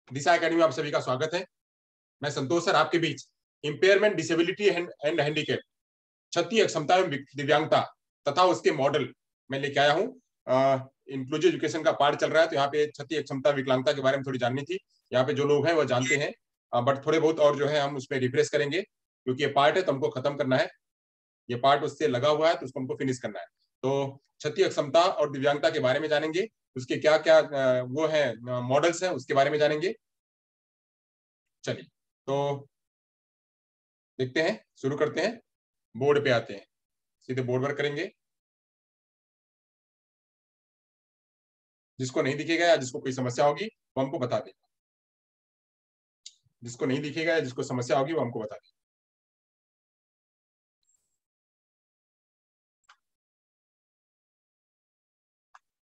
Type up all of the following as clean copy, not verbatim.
दिशा academy में आप सभी का स्वागत है। मैं संतोष सर आपके बीच इंपेयरमेंट, डिसेबिलिटी एंड हैंडीकैप, क्षति, अक्षमता एवं दिव्यांगता तथा उसके मॉडल मैं लेके आया हूँ। इंक्लूसिव एजुकेशन का पार्ट चल रहा है, तो यहाँ पे क्षति, अक्षमता, विकलांगता के बारे में थोड़ी जाननी थी। यहाँ पे जो लोग हैं वो जानते हैं, बट थोड़े बहुत और जो है हम उसमें रिफ्रेश करेंगे, क्योंकि ये पार्ट है तो हमको खत्म करना है। ये पार्ट उससे लगा हुआ है तो उसको हमको फिनिश करना है। तो क्षति, अक्षमता और दिव्यांगता के बारे में जानेंगे, उसके क्या क्या वो है मॉडल्स हैं उसके बारे में जानेंगे। चलिए तो देखते हैं, शुरू करते हैं। बोर्ड पे आते हैं, सीधे बोर्ड वर्क करेंगे। जिसको नहीं दिखेगा या जिसको कोई समस्या होगी वो हमको बता देगा। जिसको नहीं दिखेगा या जिसको समस्या होगी वो हमको बता देगा।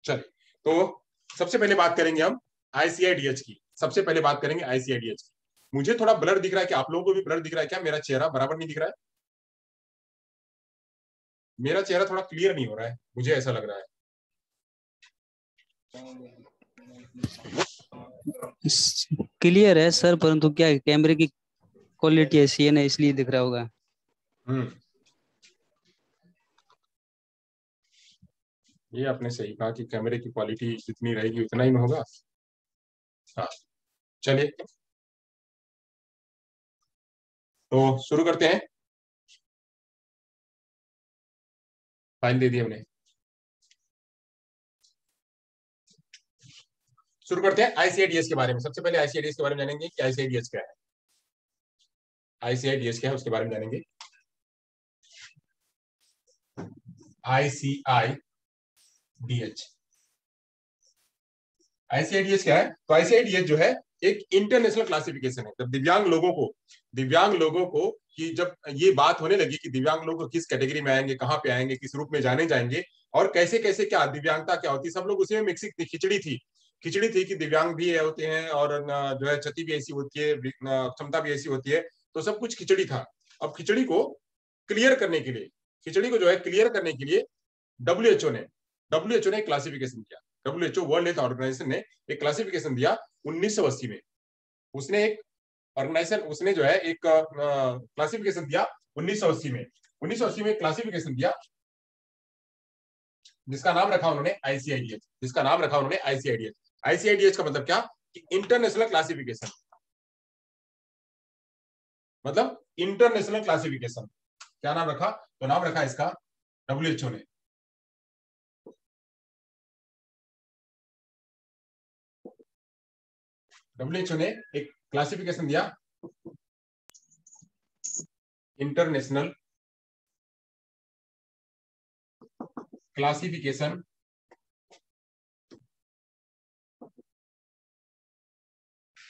चलिए तो सबसे पहले बात करेंगे हम आईसीआईडीएच की। सबसे पहले बात करेंगे आईसीआईडीएच की। मुझे थोड़ा ब्लर दिख रहा है, कि आप लोगों को भी ब्लर दिख रहा है क्या? मेरा चेहरा बराबर नहीं दिख रहा है? मेरा चेहरा थोड़ा क्लियर नहीं हो रहा है, मुझे ऐसा लग रहा है। क्लियर है सर, परंतु क्या है, कैमरे की क्वालिटी ऐसी है ना, इसलिए दिख रहा होगा। ये आपने सही कहा कि कैमरे की क्वालिटी जितनी रहेगी उतना ही में होगा। हाँ चलिए तो शुरू करते हैं। फाइल दे दी हमने, शुरू करते हैं आईसीआईडीएस के बारे में। सबसे पहले आईसीआईडीएस के बारे में जानेंगे कि आईसीआईडीएस क्या है। आईसीआईडीएस क्या है उसके बारे में जानेंगे। आईसीआईडीएच, आईसीआईडीएस क्या है? तो आईसीआईडीएस जो है एक इंटरनेशनल क्लासिफिकेशन है। जब दिव्यांग लोगों को कि जब ये बात होने लगी कि दिव्यांग लोग किस कैटेगरी में आएंगे, कहाँ पे आएंगे, किस रूप में जाने जाएंगे और कैसे कैसे क्या दिव्यांगता क्या होती है, सब लोग उसी में मिक्सिंग खिचड़ी थी कि दिव्यांग भी होते हैं और जो है क्षति भी ऐसी होती है, क्षमता भी ऐसी होती है, तो सब कुछ खिचड़ी था। अब खिचड़ी को क्लियर करने के लिए, खिचड़ी को जो है क्लियर करने के लिए डब्ल्यूएचओ ने क्लासिफिकेशन किया। डब्ल्यूएचओ, वर्ल्ड हेल्थ ऑर्गेनाइजेशन ने एक क्लासिफिकेशन दिया 1980 में। उसने एक ऑर्गेनाइजेशन, उसने जो है एक क्लासिफिकेशन दिया 1980 में। 1980 में क्लासिफिकेशन दिया जिसका नाम रखा उन्होंने आईसीआईडीएच। जिसका नाम रखा उन्होंने आईसीआईडीएच। आईसीआईडीएच का मतलब क्या? कि इंटरनेशनल क्लासिफिकेशन, मतलब इंटरनेशनल क्लासिफिकेशन। क्या नाम रखा? तो नाम रखा इसका डब्ल्यूएचओ ने। डब्ल्यूएचओ ने एक क्लासिफिकेशन दिया, इंटरनेशनल क्लासिफिकेशन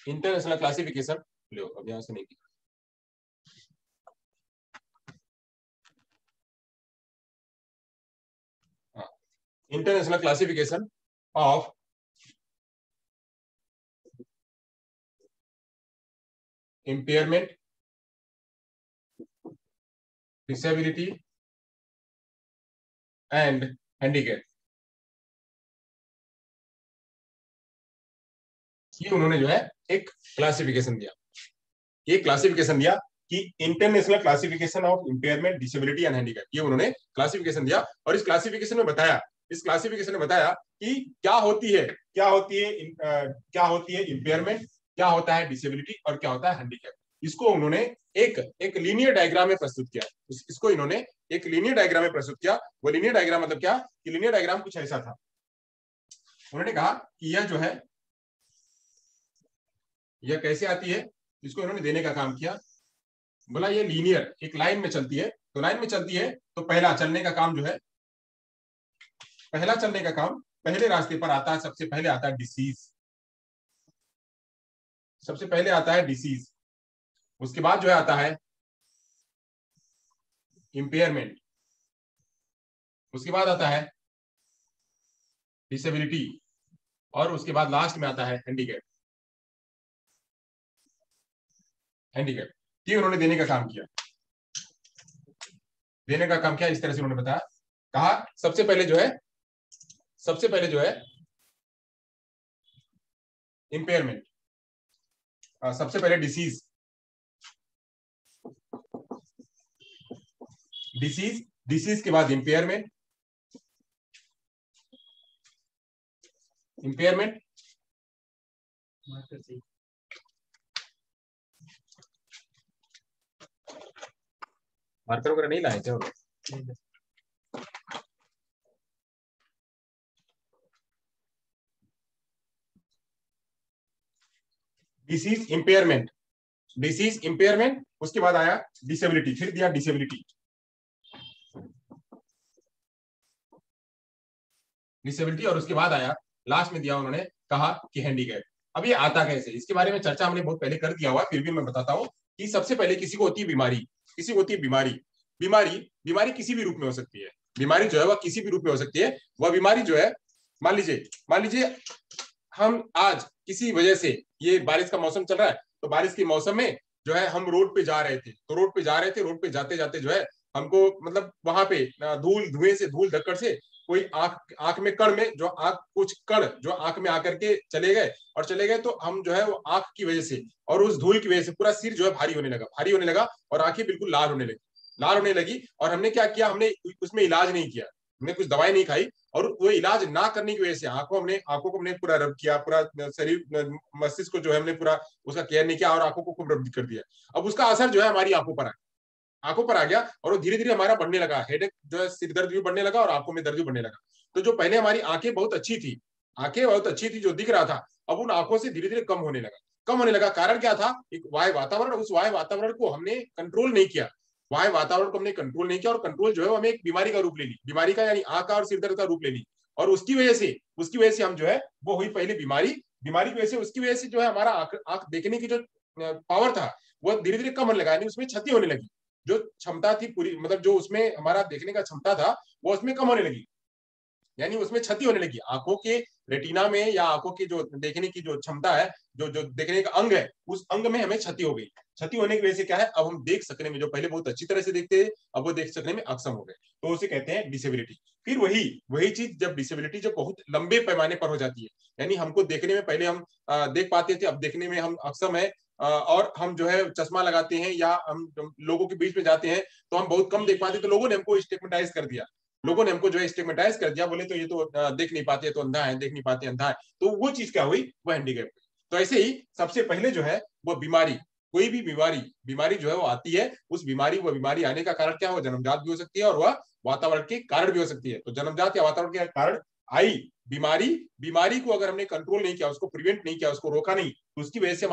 इंटरनेशनल क्लासिफिकेशन लो, अब यहां से नहीं दिखा। International classification of impairment, disability and handicap. ये उन्होंने जो है एक क्लासिफिकेशन दिया। ये क्लासिफिकेशन दिया कि international classification of impairment, disability and handicap, ये उन्होंने क्लासिफिकेशन दिया। और इस क्लासिफिकेशन में बताया, कि क्या होती है, क्या होती है इम्पेयरमेंट, क्या होता है डिसेबिलिटी और क्या होता है हैंडीकैप। इसको उन्होंने एक लीनियर डायग्राम में प्रस्तुत किया। इसको इन्होंने एक लीनियर डायग्राम में प्रस्तुत किया। वो लीनियर डायग्राम मतलब क्या? कि लीनियर डायग्राम कुछ ऐसा था। उन्होंने कहा कि यह जो है यह कैसे आती है, इसको इन्होंने देने का काम किया। बोला ये लीनियर एक लाइन में चलती है, तो लाइन में चलती है तो पहला चलने का काम जो है, पहला चलने का काम पहले रास्ते पर आता है। सबसे पहले आता है डिसीज, सबसे पहले आता है डिसीज। उसके बाद जो है आता है इंपेयरमेंट, उसके बाद आता है डिसेबिलिटी और उसके बाद लास्ट में आता है हैंडीकैप। हैंडीकैप ये उन्होंने देने का काम किया। देने का काम किया इस तरह से उन्होंने बताया। कहा सबसे पहले जो है इंपेयरमेंट, सबसे पहले डिसीज, डिसीज के बाद इंपेयरमेंट, इंपेयरमेंट मार्कर वगैरह नहीं लाए थे। डिसीज इंपेयरमेंट, डिसीज इंपेयरमेंट, उसके बाद आया डिसेबिलिटी, फिर दिया डिसेबिलिटी, डिसेबिलिटी, और उसके बाद आया लास्ट में दिया उन्होंने कहा कि हैंडीकैप। अब ये आता कैसे, इसके बारे में चर्चा हमने बहुत पहले कर दिया हुआ, फिर भी मैं बताता हूं कि सबसे पहले किसी को होती है बीमारी, किसी को होती है बीमारी, बीमारी बीमारी किसी भी रूप में हो सकती है, बीमारी जो है वह किसी भी रूप में हो सकती है। वह बीमारी जो है, मान लीजिए हम आज किसी वजह से, ये बारिश का मौसम चल रहा है, तो बारिश के मौसम में जो है हम रोड पे जा रहे थे, तो रोड पे जाते जाते जो है हमको मतलब वहां पे धुएं से, धूल धक्कड़ से कोई आंख में कण में जो आंख, कुछ कण जो आंख में आकर के चले गए, तो हम जो है वो आंख की वजह से और उस धूल की वजह से पूरा सिर जो है भारी होने लगा और आंखें बिल्कुल लाल होने लगी। और हमने क्या किया, हमने उसमें इलाज नहीं किया, हमने कुछ दवाई नहीं खाई, और वो इलाज ना करने की वजह से आंखों को हमने पूरा रब किया, पूरा शरीर मस्तिष्क को जो है हमने पूरा उसका केयर नहीं किया और आंखों को खूब रब कर दिया। अब उसका असर जो है हमारी आंखों पर आ गया और वो धीरे धीरे हमारा बढ़ने लगा, हेडेक जो है, सिर दर्द भी बढ़ने लगा और आंखों में दर्द भी बढ़ने लगा। तो जो पहले हमारी आंखें बहुत अच्छी थी, जो दिख रहा था, अब उन आंखों से धीरे धीरे कम होने लगा। कारण क्या था, एक वायु वातावरण, उस वायु वातावरण को हमने कंट्रोल नहीं किया, और कंट्रोल जो है हमें एक बीमारी का रूप ले ली, बीमारी का यानी आंख और सिर दर्द का रूप ले ली। और उसकी वजह से हम जो है वो हुई पहले बीमारी की वजह से, उसकी वजह से जो है हमारा आंख देखने की जो पावर था वो धीरे धीरे कम होने लगा, यानी उसमें क्षति होने लगी, जो क्षमता थी पूरी, मतलब जो उसमें हमारा देखने का क्षमता था वो उसमें कम होने लगी, यानी उसमें क्षति होने लगी। आंखों के रेटिना में या आंखों की जो देखने की जो क्षमता है, जो देखने का अंग है, उस अंग में हमें क्षति हो गई। क्षति होने की वजह से क्या है, अब हम देख सकने में, जो पहले बहुत अच्छी तरह से देखते थे, अब वो देख सकने में अक्षम हो गए, तो उसे कहते हैं डिसेबिलिटी। फिर वही चीज, जब डिसेबिलिटी जब बहुत लंबे पैमाने पर हो जाती है, यानी हमको देखने में पहले हम देख पाते थे, अब देखने में हम अक्षम है, और हम जो है चश्मा लगाते हैं या हम लोगों के बीच में जाते हैं तो हम बहुत कम देख पाते, तो लोगों ने हमको स्टिग्मेटाइज कर दिया, बोले तो ये तो देख नहीं पाते, तो अंधा है, देख नहीं पाते, अंधा है। तो वो चीज क्या हुई, वो हैंडीकैप। तो ऐसे ही सबसे पहले जो है वो बीमारी, कोई भी बीमारी जो है वो आती है, वो बीमारी आने का कारण क्या है, वो जन्मजात भी हो सकती है और वह वातावरण के कारण भी हो सकती है। तो जन्मजात या वातावरण के कारण आई बीमारी को अगर हमने कंट्रोल नहीं किया, उसको प्रिवेंट नहीं किया, उसको रोका नहीं, तो उसकी वजह से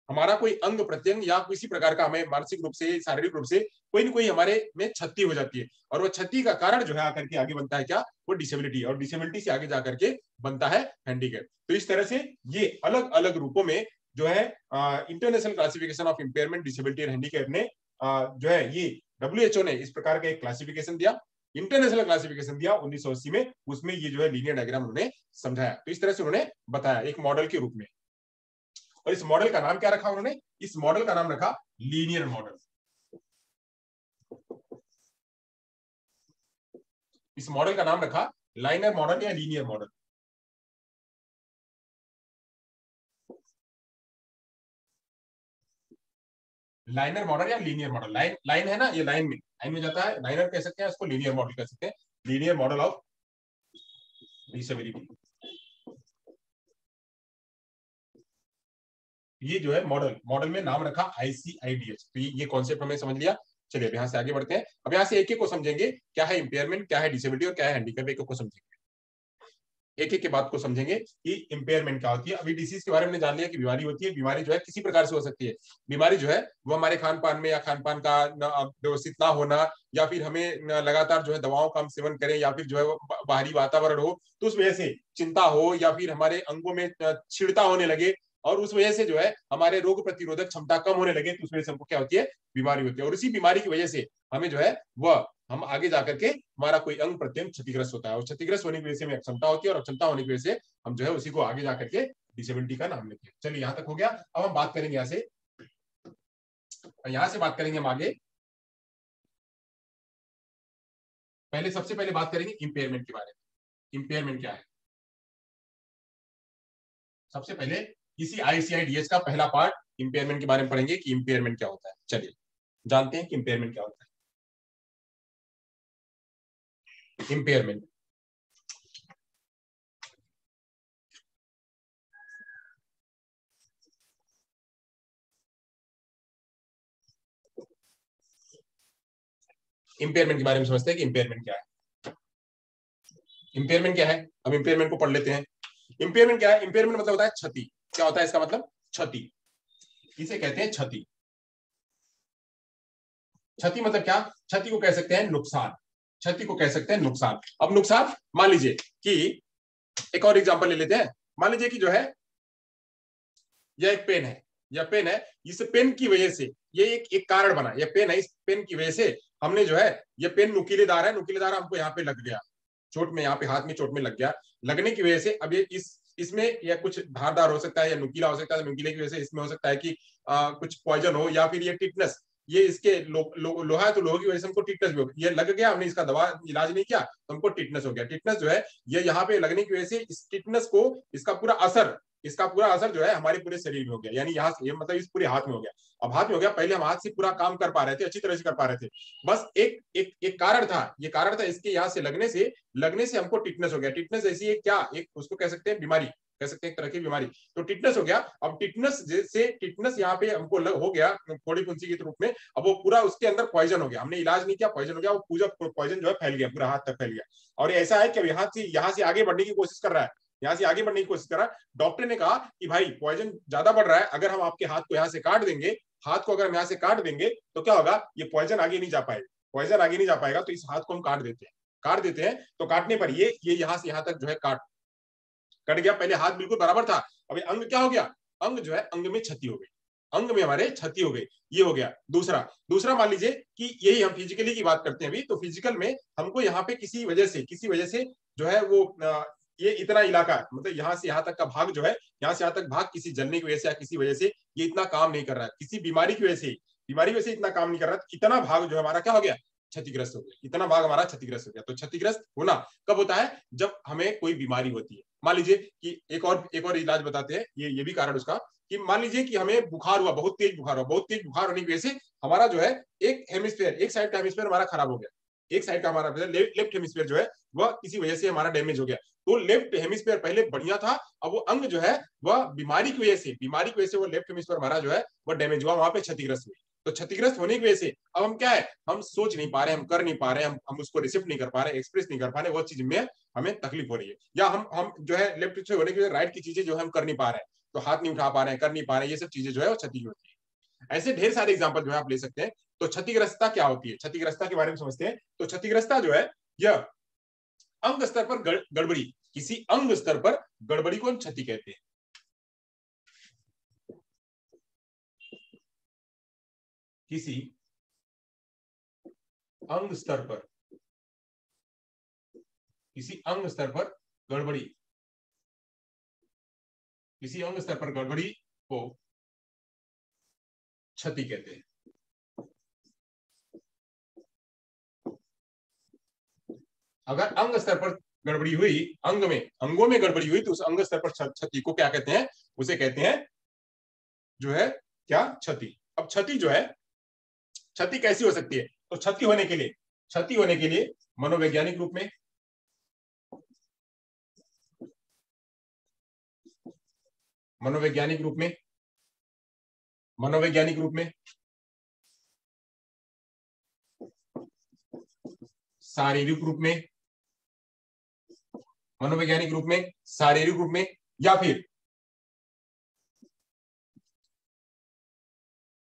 हमारा कोई अंग प्रत्यंग या किसी प्रकार का हमें मानसिक रूप से, शारीरिक रूप से कोई ना कोई हमारे में क्षति हो जाती है, और वो क्षति का कारण जो है आकर के आगे बनता है क्या, वो डिसेबिलिटी, और डिसेबिलिटी से आगे जाकर के बनता है हैंडीकैप। तो इस तरह से ये अलग अलग रूपों में जो है international classification of impairment, disability और हैंडीकैप ने जो है ये WHO ने इस प्रकार का एक क्लासिफिकेशन दिया, इंटरनेशनल क्लासिफिकेशन दिया 1980 में, उसमें ये जो है लीनियर डायग्राम उन्होंने समझाया। तो इस तरह से उन्होंने बताया एक मॉडल के रूप में, और इस मॉडल का नाम क्या रखा उन्होंने, इस मॉडल का नाम रखा लीनियर मॉडल। इस मॉडल का नाम रखा लाइनर मॉडल या लीनियर मॉडल। लाइनर मॉडल या लीनियर मॉडल, लाइन है ना, ये लाइन में जाता है, लाइनर कह सकते हैं उसको, लीनियर मॉडल कह सकते हैं, लीनियर मॉडल ऑफ डिसेबिलिटी। ये जो है मॉडल में नाम रखा ICIDH। तो ये कॉन्सेप्ट हमें समझ लिया। चलिए अब यहाँ से आगे बढ़ते हैं, अब यहाँ से एक एक को समझेंगे, क्या है इंपेयरमेंट, क्या है डिसेबिलिटी और क्या है हैंडीकैप, एक को समझेंगे, एक के बात को समझेंगे कि इंपेयरमेंट क्या होती है। अभी डिसीज के बारे में जान लिया कि बीमारी होती है, बीमारी जो है किसी प्रकार से हो सकती है, बीमारी जो है वो हमारे खान पान में या खान पान का व्यवस्थित ना होना, या फिर हमें लगातार जो है दवाओं का हम सेवन करें, या फिर जो है बाहरी वातावरण हो तो उस वजह से चिंता हो, या फिर हमारे अंगों में छिड़ता होने लगे, और उस वजह से जो है हमारे रोग प्रतिरोधक क्षमता कम होने लगे, तो उस वजह से हमको क्या होती है, बीमारी होती है। और इसी बीमारी की वजह से हमें जो है वह हम आगे जाकर के हमारा कोई अंग प्रत्यंग क्षतिग्रस्त होता है, और क्षतिग्रस्त होने की वजह से हमें अक्षमता होती है, और अक्षमता होने की वजह से हम जो है उसी को आगे जाकर के डिसेबिलिटी का नाम लेते हैं। चलिए यहां तक हो गया। अब हम बात करेंगे यहां से बात करेंगे हम आगे। सबसे पहले बात करेंगे इंपेयरमेंट के बारे में। इंपेयरमेंट क्या है, सबसे पहले इसी ICIDS का पहला पार्ट इंपेयरमेंट के बारे में पढ़ेंगे कि इंपेयरमेंट क्या होता है। चलिए जानते हैं कि इंपेयरमेंट क्या होता है। इंपेयरमेंट इंपेयरमेंट के बारे में समझते हैं कि इंपेयरमेंट क्या है। इंपेयरमेंट क्या है, अब इंपेयरमेंट को पढ़ लेते हैं। इंपेयरमेंट क्या है? इंपेयरमेंट मतलब होता है क्षति। क्या होता है इसका मतलब? क्षति। इसे कहते हैं क्षति। क्षति मतलब क्या? क्षति को कह सकते हैं नुकसान। क्षति को कह सकते हैं नुकसान। अब नुकसान मान लीजिए कि एक और एग्जांपल ले लेते हैं। मान लीजिए कि जो है यह एक पेन है, यह पेन है, इस पेन की वजह से ये एक कारण बना, यह पेन है, इस पेन की वजह से हमने जो है, यह पेन नुकीलेदार है, नुकीलेदार हमको यहाँ पे लग गया, चोट में, यहाँ पे हाथ में चोट में लग गया। लगने की वजह से अब ये इसमें या कुछ धारदार हो सकता है या नुकीला हो सकता है। नुकीले की वजह से इसमें हो सकता है कि कुछ पॉइजन हो, या फिर ये टिटनस, ये इसके लोहा है तो लोहे की वजह से हमको टिटनस भी हो गया। ये लग गया, हमने इसका दवा इलाज नहीं किया तो हमको टिटनस हो गया। टिटनस जो है ये यहाँ पे लगने की वजह से इस टिटनस को, इसका पूरा असर जो है हमारे पूरे शरीर में हो गया, यानी यहाँ से मतलब इस पूरे हाथ में हो गया। अब हाथ में हो गया, पहले हम हाथ से पूरा काम कर पा रहे थे, अच्छी तरह से कर पा रहे थे, बस एक कारण था, ये कारण था, इसके यहाँ से लगने से हमको टिटनस हो गया। टिटनस ऐसी है क्या, एक उसको कह सकते हैं बीमारी, कह सकते हैं एक तरह की बीमारी। तो टिटनस हो गया। अब टिटनस यहाँ पे हमको हो गया फोड़ी फुंसी के रूप में। अब वो पूरा उसके अंदर पॉइजन हो गया, हमने इलाज नहीं किया, पॉइजन हो गया, वो पूरा पॉइजन जो है फैल गया, पूरा हाथ तक फैल गया। और ऐसा है कि यहाँ से आगे बढ़ने की कोशिश कर रहा है, यहाँ से आगे बढ़ने की कोशिश कर रहा है। डॉक्टर ने कहा कि भाई पॉइजन ज्यादा बढ़ रहा है, अगर हम आपके हाथ को यहाँ से काट देंगे, हाथ को अगर हम यहाँ से काट देंगे तो क्या होगा, ये पॉइजन आगे नहीं जा पाएगा, पॉइजन आगे नहीं जा पाएगा, तो इस हाथ को हम काट देते हैं। तो काटने पर ये यहाँ से यहाँ तक जो है कट गया। पहले हाथ बिल्कुल बराबर था, अभी अंग क्या हो गया, अंग जो है अंग में क्षति हो गई, अंग में हमारे क्षति हो गई। ये हो गया दूसरा। मान लीजिए कि यही हम फिजिकली की बात करते हैं अभी, तो फिजिकल में हमको यहाँ पे किसी वजह से जो है वो ये इतना इलाका, मतलब यहाँ से यहाँ तक का भाग जो है, यहाँ से यहाँ तक भाग किसी जलने की वजह से या किसी वजह से ये इतना काम नहीं कर रहा है, किसी बीमारी की वजह से इतना काम नहीं कर रहा है, इतना भाग जो है हमारा क्या हो गया, क्षतिग्रस्त हो गया, इतना भाग हमारा क्षतिग्रस्त हो गया। तो क्षतिग्रस्त होना कब होता है, जब हमें कोई बीमारी होती है। मान लीजिए कि एक और इलाज बताते हैं, ये भी कारण उसका, कि मान लीजिए कि हमें बुखार हुआ, बहुत तेज बुखार होने की वजह से हमारा जो है एक हेमिस्फेयर, एक साइड का हेमिस्फेयर हमारा खराब हो गया, एक साइड का हमारा लेफ्ट हेमिस्फेयर जो है वह किसी वजह से हमारा डैमेज हो गया। तो लेफ्ट हेमिस्फेयर पहले बढ़िया था, अब वो अंग जो है वह बीमारी की वजह से वो लेफ्ट हेमिस्फेयर हमारा जो है वह डैमेज हुआ, वहां पे क्षतिग्रस्त हुई। तो क्षतिग्रस्त होने की वजह से अब हम क्या है, हम सोच नहीं पा रहे, हम कर नहीं पा रहे, हम उसको रिसिप्ट नहीं कर पा रहे, एक्सप्रेस नहीं कर पा रहे, वो चीज में हमें तकलीफ हो रही है। या हम जो है लेफ्ट से होने की वजह से राइट की चीजें जो है हम कर नहीं पा रहे हैं, तो हाथ नहीं उठा पा रहे हैं, कर नहीं पा रहे हैं, ये सब चीजें जो है वो क्षति होती है। ऐसे ढेर सारे एग्जाम्पल जो है आप ले सकते हैं। तो क्षतिग्रस्ता क्या होती है, क्षतिग्रस्ता के बारे में समझते हैं। तो क्षतिग्रस्ता जो है यह अंग स्तर पर गड़बड़ी, किसी अंग स्तर पर गड़बड़ी को हम क्षति कहते हैं। किसी अंग स्तर पर, किसी अंग स्तर पर गड़बड़ी, किसी अंग स्तर पर गड़बड़ी को क्षति कहते हैं। अगर अंग स्तर पर गड़बड़ी हुई, अंगों में गड़बड़ी हुई, तो उस अंग स्तर पर क्षति को क्या कहते हैं, उसे कहते हैं जो है क्या, क्षति। अब क्षति जो है, क्षति कैसी हो सकती है, तो क्षति होने के लिए मनोवैज्ञानिक रूप में, मनोवैज्ञानिक रूप में, मनोवैज्ञानिक रूप में, शारीरिक रूप में, मनोवैज्ञानिक रूप में, शारीरिक रूप में, या फिर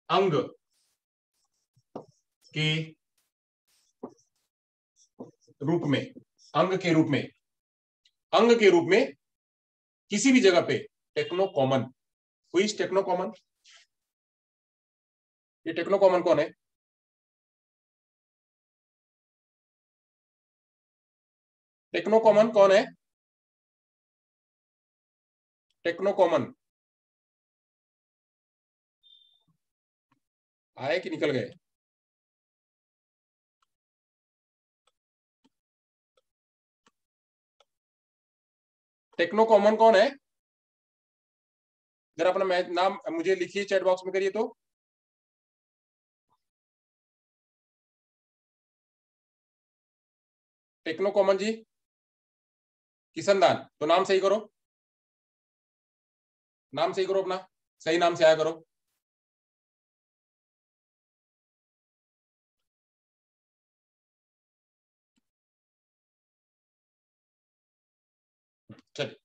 अंग के रूप में, अंग के रूप में, अंग के रूप में किसी भी जगह पे टेक्नो कॉमन, हुई टेक्नो कॉमन, ये टेक्नो कॉमन कौन है, टेक्नो कॉमन कौन है, टेक्नो कॉमन आए कि निकल गए, टेक्नो कॉमन कौन है, जरा अपना नाम मुझे लिखिए, चैट बॉक्स में करिए तो। टेक्नो कॉमन जी, किशन दान, तो नाम सही करो, नाम सही करो अपना, सही नाम से आया करो। चलिए,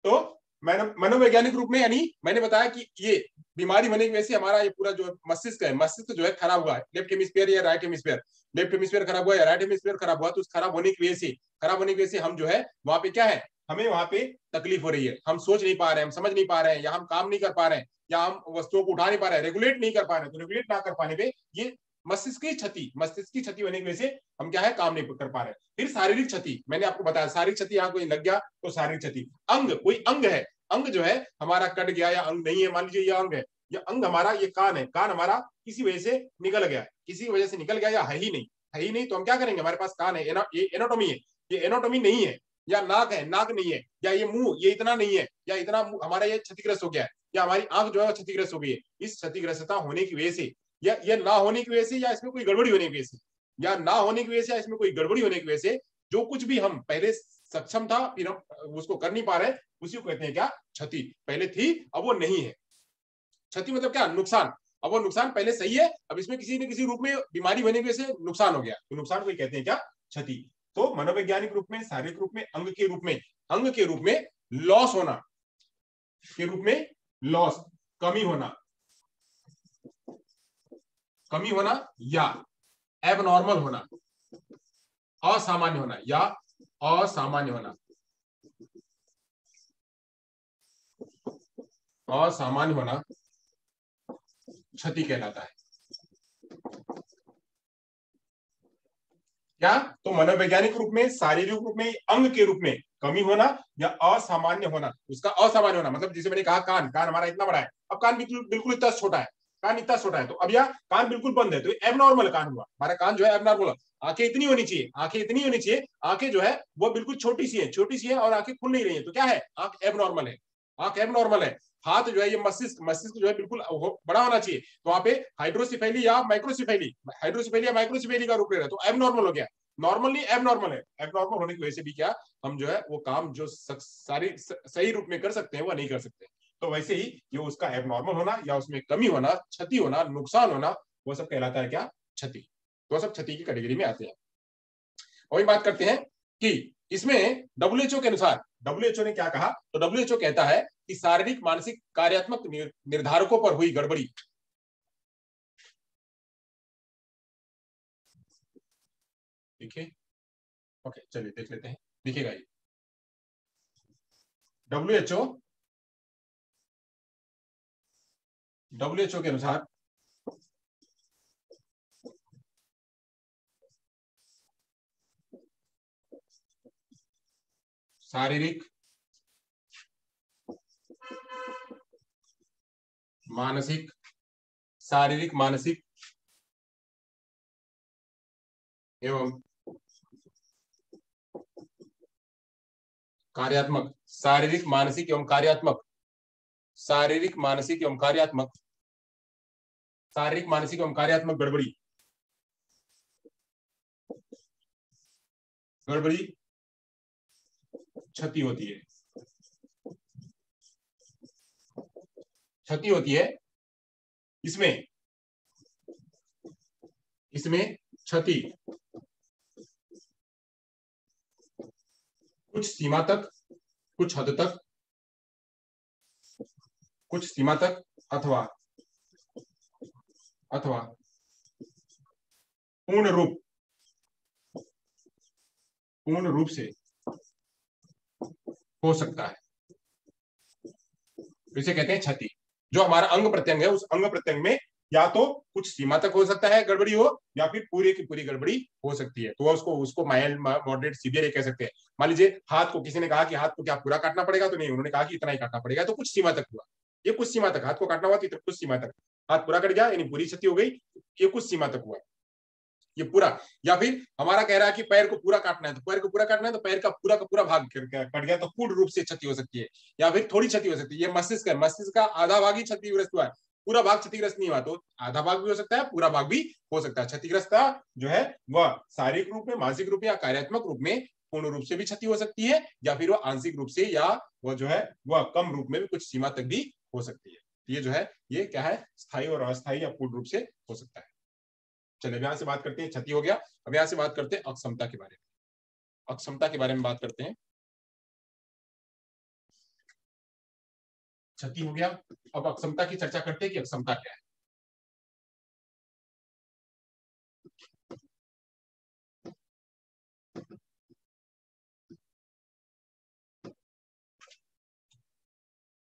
तो मनोवैज्ञानिक रूप में, यानी मैंने बताया कि ये बीमारी होने की वजह से हमारा ये पूरा जो मस्तिष्क है, मस्तिष्क जो है खराब हुआ है, लेफ्ट हेमिस्फीयर या राइट हेमिस्फीयर, लेफ्ट हेमिस्फीयर खराब हुआ या राइट हेमिस्फीयर खराब हुआ, तो उस खराब होने की वजह से, खराब होने की वजह से हम जो है वहां पे क्या है, हमें वहां पे तकलीफ हो रही है, हम सोच नहीं पा रहे हैं, हम समझ नहीं पा रहे हैं, या हम काम नहीं कर पा रहे हैं, या हम वस्तुओं को उठा नहीं पा रहे हैं, रेगुलेट नहीं कर पा रहे हैं। तो रेगुलेट ना कर पाने पे ये मस्तिष्क की क्षति होने की वजह से हम क्या है, काम नहीं कर पा रहे हैं। फिर शारीरिक क्षति, मैंने आपको बताया शारीरिक क्षति, यहाँ कोई लग गया तो शारीरिक क्षति। अंग, कोई अंग है, अंग जो है हमारा कट गया या अंग नहीं है, मान लीजिए ये अंग है, ये अंग हमारा, ये कान है, कान हमारा किसी वजह से निकल गया, किसी वजह से निकल गया या है ही नहीं, है ही नहीं, तो हम क्या करेंगे, हमारे पास कान है, ये एनाटॉमी है, ये एनाटॉमी नहीं है, या नाक है, नाक नहीं है, या ये मुंह, ये इतना नहीं है, या इतना हमारा ये क्षतिग्रस्त हो गया है, या हमारी आंख जो है क्षतिग्रस्त हो गई है। इस क्षतिग्रस्तता होने की वजह से, या ये ना होने की वजह से, या इसमें कोई गड़बड़ी होने की वजह से, या ना होने की वजह से, या इसमें कोई गड़बड़ी होने की वजह से, जो कुछ भी हम पहले सक्षम था फिर हम उसको कर नहीं पा रहे, उसी को कहते हैं क्या, क्षति। पहले थी अब वो नहीं है। क्षति मतलब क्या, नुकसान। अब वो नुकसान पहले सही है, अब इसमें किसी न किसी रूप में बीमारी होने की वजह से नुकसान हो गया, तो नुकसान को कहते हैं क्या, क्षति। तो मनोवैज्ञानिक रूप में, शारीरिक रूप में, अंग के रूप में, अंग के रूप में लॉस होना, के रूप में लॉस, कमी होना, कमी होना, या एबनॉर्मल होना, असामान्य होना, या असामान्य होना, असामान्य होना क्षति कहलाता है। क्या, तो मनोवैज्ञानिक रूप में, शारीरिक रूप में, अंग के रूप में कमी होना या असामान्य होना, उसका असामान्य होना मतलब जैसे मैंने कहा कान, कान हमारा इतना बड़ा है, अब कान बिल्कुल बिल्कुल इतना छोटा है, कान इतना छोटा है, तो अब यह कान बिल्कुल बंद है, तो एबनॉर्मल कान हुआ, हमारा कान जो है एबनॉर्मल। आंखें इतनी होनी चाहिए, आंखें इतनी होनी चाहिए, आंखें जो है वो बिल्कुल छोटी सी है, छोटी सी है, और आंखें खुल नहीं रही है, तो क्या है, आंख एबनॉर्मल है, आंख एबनॉर्मल है। हाथ जो है, ये मस्तिष्क, मस्तिष्क जो है बिल्कुल बड़ा होना चाहिए, तो वहां पे हाइड्रोसिफेली या माइक्रोसिफेली, हाइड्रोसिफेली या माइक्रोसिफेली का रूप ले रहा है, तो एबनॉर्मल हो गया। नॉर्मल नहीं, एबनॉर्मल है। एबनॉर्मल होने की वजह से भी क्या, हम जो है वो काम जो सारी सही रूप में कर सकते हैं वो नहीं कर सकते। तो वैसे ही ये उसका एबनॉर्मल होना या उसमें कमी होना, क्षति होना, नुकसान होना, वो सब कहलाता है क्या, क्षति। तो सब क्षति की कैटेगरी में आते हैं। वही बात करते हैं कि इसमें डब्ल्यूएचओ के अनुसार, डब्ल्यूएचओ ने क्या कहा, तो डब्ल्यूएचओ कहता है कि शारीरिक मानसिक कार्यात्मक निर्धारकों पर हुई गड़बड़ी, देखिए, ओके चलिए देख लेते हैं, दिखेगा ये। डब्ल्यूएचओ, डब्ल्यूएचओ के अनुसार शारीरिक मानसिक, शारीरिक मानसिक एवं कार्यात्मक, शारीरिक मानसिक एवं कार्यात्मक, शारीरिक मानसिक एवं कार्यात्मक, शारीरिक मानसिक एवं कार्यात्मक गड़बड़ी, गड़बड़ी क्षति होती है, क्षति होती है। इसमें, इसमें क्षति कुछ सीमा तक, कुछ हद तक, कुछ सीमा तक, अथवा अथवा पूर्ण रूप से हो सकता है, इसे कहते हैं क्षति। जो हमारा अंग प्रत्यंग है, उस अंग प्रत्यंग में या तो कुछ सीमा तक हो सकता है गड़बड़ी हो, या फिर पूरी की पूरी गड़बड़ी हो सकती है, तो उसको उसको माइल्ड, मॉडरेट, सीवियर कह सकते हैं। मान लीजिए हाथ को किसी ने कहा कि हाथ को क्या पूरा काटना पड़ेगा, तो नहीं, उन्होंने कहा कि इतना ही काटना पड़ेगा, तो कुछ सीमा तक हुआ, ये कुछ सीमा तक हाथ को काटना हुआ, तो कुछ सीमा तक हाथ पूरा कट गया, यानी पूरी क्षति हो गई, ये कुछ सीमा तक हुआ। ये पूरा, या फिर हमारा कह रहा है कि पैर को पूरा काटना है, तो पैर को पूरा काटना है तो पैर का पूरा भाग कट गया तो पूर्ण रूप से क्षति हो सकती है, या फिर थोड़ी क्षति हो सकती है। ये मस्तिष्क का आधा भाग ही क्षतिग्रस्त हुआ है, पूरा भाग क्षतिग्रस्त नहीं हुआ, तो आधा भाग भी हो सकता है, पूरा भाग भी हो सकता है। क्षतिग्रस्त जो है वह शारीरिक रूप में, मानसिक रूप में या कार्यात्मक रूप में पूर्ण रूप से भी क्षति हो सकती है, या फिर वह आंशिक रूप से, या वह जो है वह कम रूप में भी कुछ सीमा तक भी हो सकती है। ये जो है ये क्या है, स्थायी और अस्थायी या पूर्ण रूप से हो सकता है। चलिए यहां से बात करते हैं, क्षति हो गया। अब यहां से बात करते हैं अक्षमता के बारे में। अक्षमता के बारे में बात करते हैं। क्षति हो गया, अब अक्षमता की चर्चा करते हैं कि अक्षमता क्या है।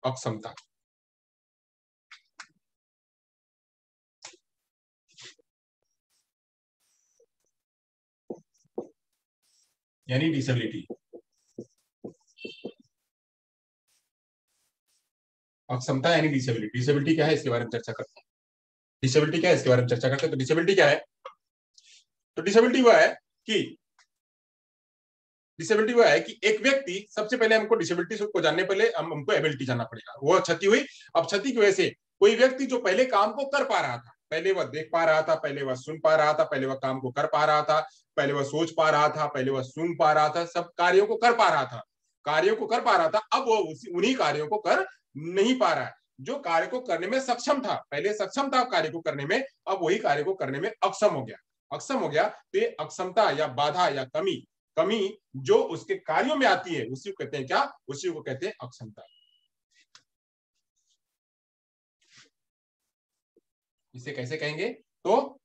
अक्षमता यानी डिसेबिलिटी। अक्षमता यानी डिसेबिलिटी। डिसेबिलिटी क्या है इसके बारे में चर्चा करते हैं। डिसेबिलिटी क्या है इसके बारे में चर्चा करते हैं। तो डिसेबिलिटी क्या है, तो डिसेबिलिटी वह है कि डिसेबिलिटी वह है कि एक व्यक्ति, सबसे पहले हमको डिसेबिलिटी को जानने पहले हमको एबिलिटी जानना पड़ेगा। वो क्षति हुई, अब क्षति की वजह से कोई व्यक्ति जो पहले काम को कर पा रहा था, पहले वह देख पा रहा था, पहले वह सुन पा रहा था, पहले वह काम को कर पा रहा था, पहले वह सोच पा रहा था, पहले वह सुन पा रहा था, सब कार्यों को कर पा रहा था, कार्यों को कर पा रहा था, अब वो उन्हीं कार्यों को कर नहीं पा रहा है। जो कार्य को करने में सक्षम था, पहले सक्षम था कार्य को करने में, अब वही कार्य को करने में अक्षम हो गया। अक्षम हो गया तो ये अक्षमता या बाधा या कमी, कमी जो उसके कार्यों में आती है उसी को कहते हैं क्या, उसी को कहते हैं अक्षमता। इसे कैसे कहेंगे, तो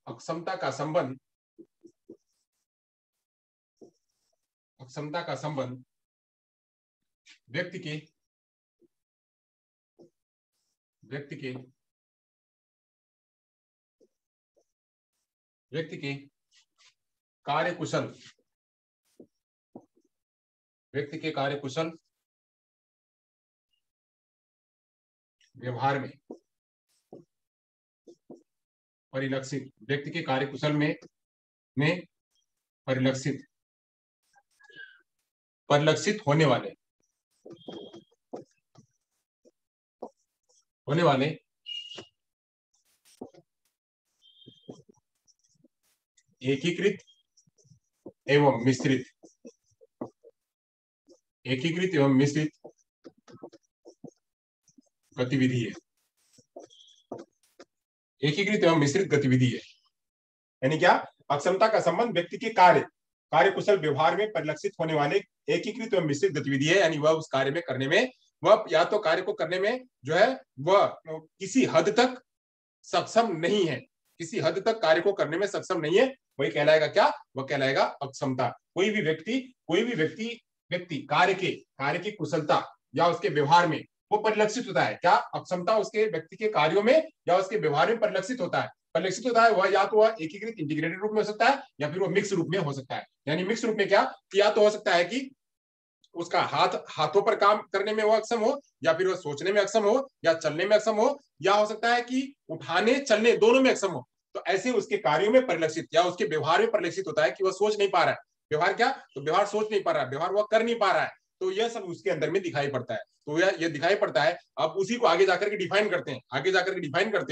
अक्षमता का संबंध, अक्षमता का संबंध व्यक्ति के कार्यकुशल, व्यक्ति के कार्यकुशल व्यवहार में परिलक्षित, व्यक्ति के कार्यकुशल में परिलक्षित होने वाले एकीकृत एवं मिश्रित गतिविधि है। एकीकृत एवं मिश्रित गतिविधि है यानी क्या, अक्षमता का संबंध व्यक्ति के कार्यकुशल व्यवहार में परिलक्षित होने वाले एकीकृत एवं मिश्रित गतिविधि है। यानी वह उस कार्य में करने में, वह या तो कार्य को करने में जो है वह किसी हद तक सक्षम नहीं है, किसी हद तक कार्य को करने में सक्षम नहीं है, वही कहलाएगा क्या, वह कहलाएगा अक्षमता। कोई भी व्यक्ति कार्य की कुशलता या उसके व्यवहार में वो परिलक्षित होता है क्या, अक्षमता उसके व्यक्ति के कार्यों में या उसके व्यवहार में परिलक्षित होता है। वह या तो वह एकीकृत इंटीग्रेटेड रूप में हो सकता है, या फिर वह मिक्स रूप में हो सकता है। यानी मिक्स रूप में क्या, या तो हो सकता है कि उसका हाथों पर काम करने में वो अक्षम हो, या फिर वो सोचने में अक्षम हो, या चलने में अक्षम हो, या हो सकता है कि उठाने चलने दोनों में अक्षम हो। तो ऐसे उसके कार्यों में परिलक्षित या उसके व्यवहार में परिलक्षित होता है कि वह सोच नहीं पा रहा है। व्यवहार क्या, तो व्यवहार सोच नहीं पा रहा है, व्यवहार वह कर नहीं पा रहा है। तो यह सब उसके अंदर में दिखाई पड़ता है। तो यह दिखाई पड़ता है। अब उसी को आगे जाकर के डिफाइन करते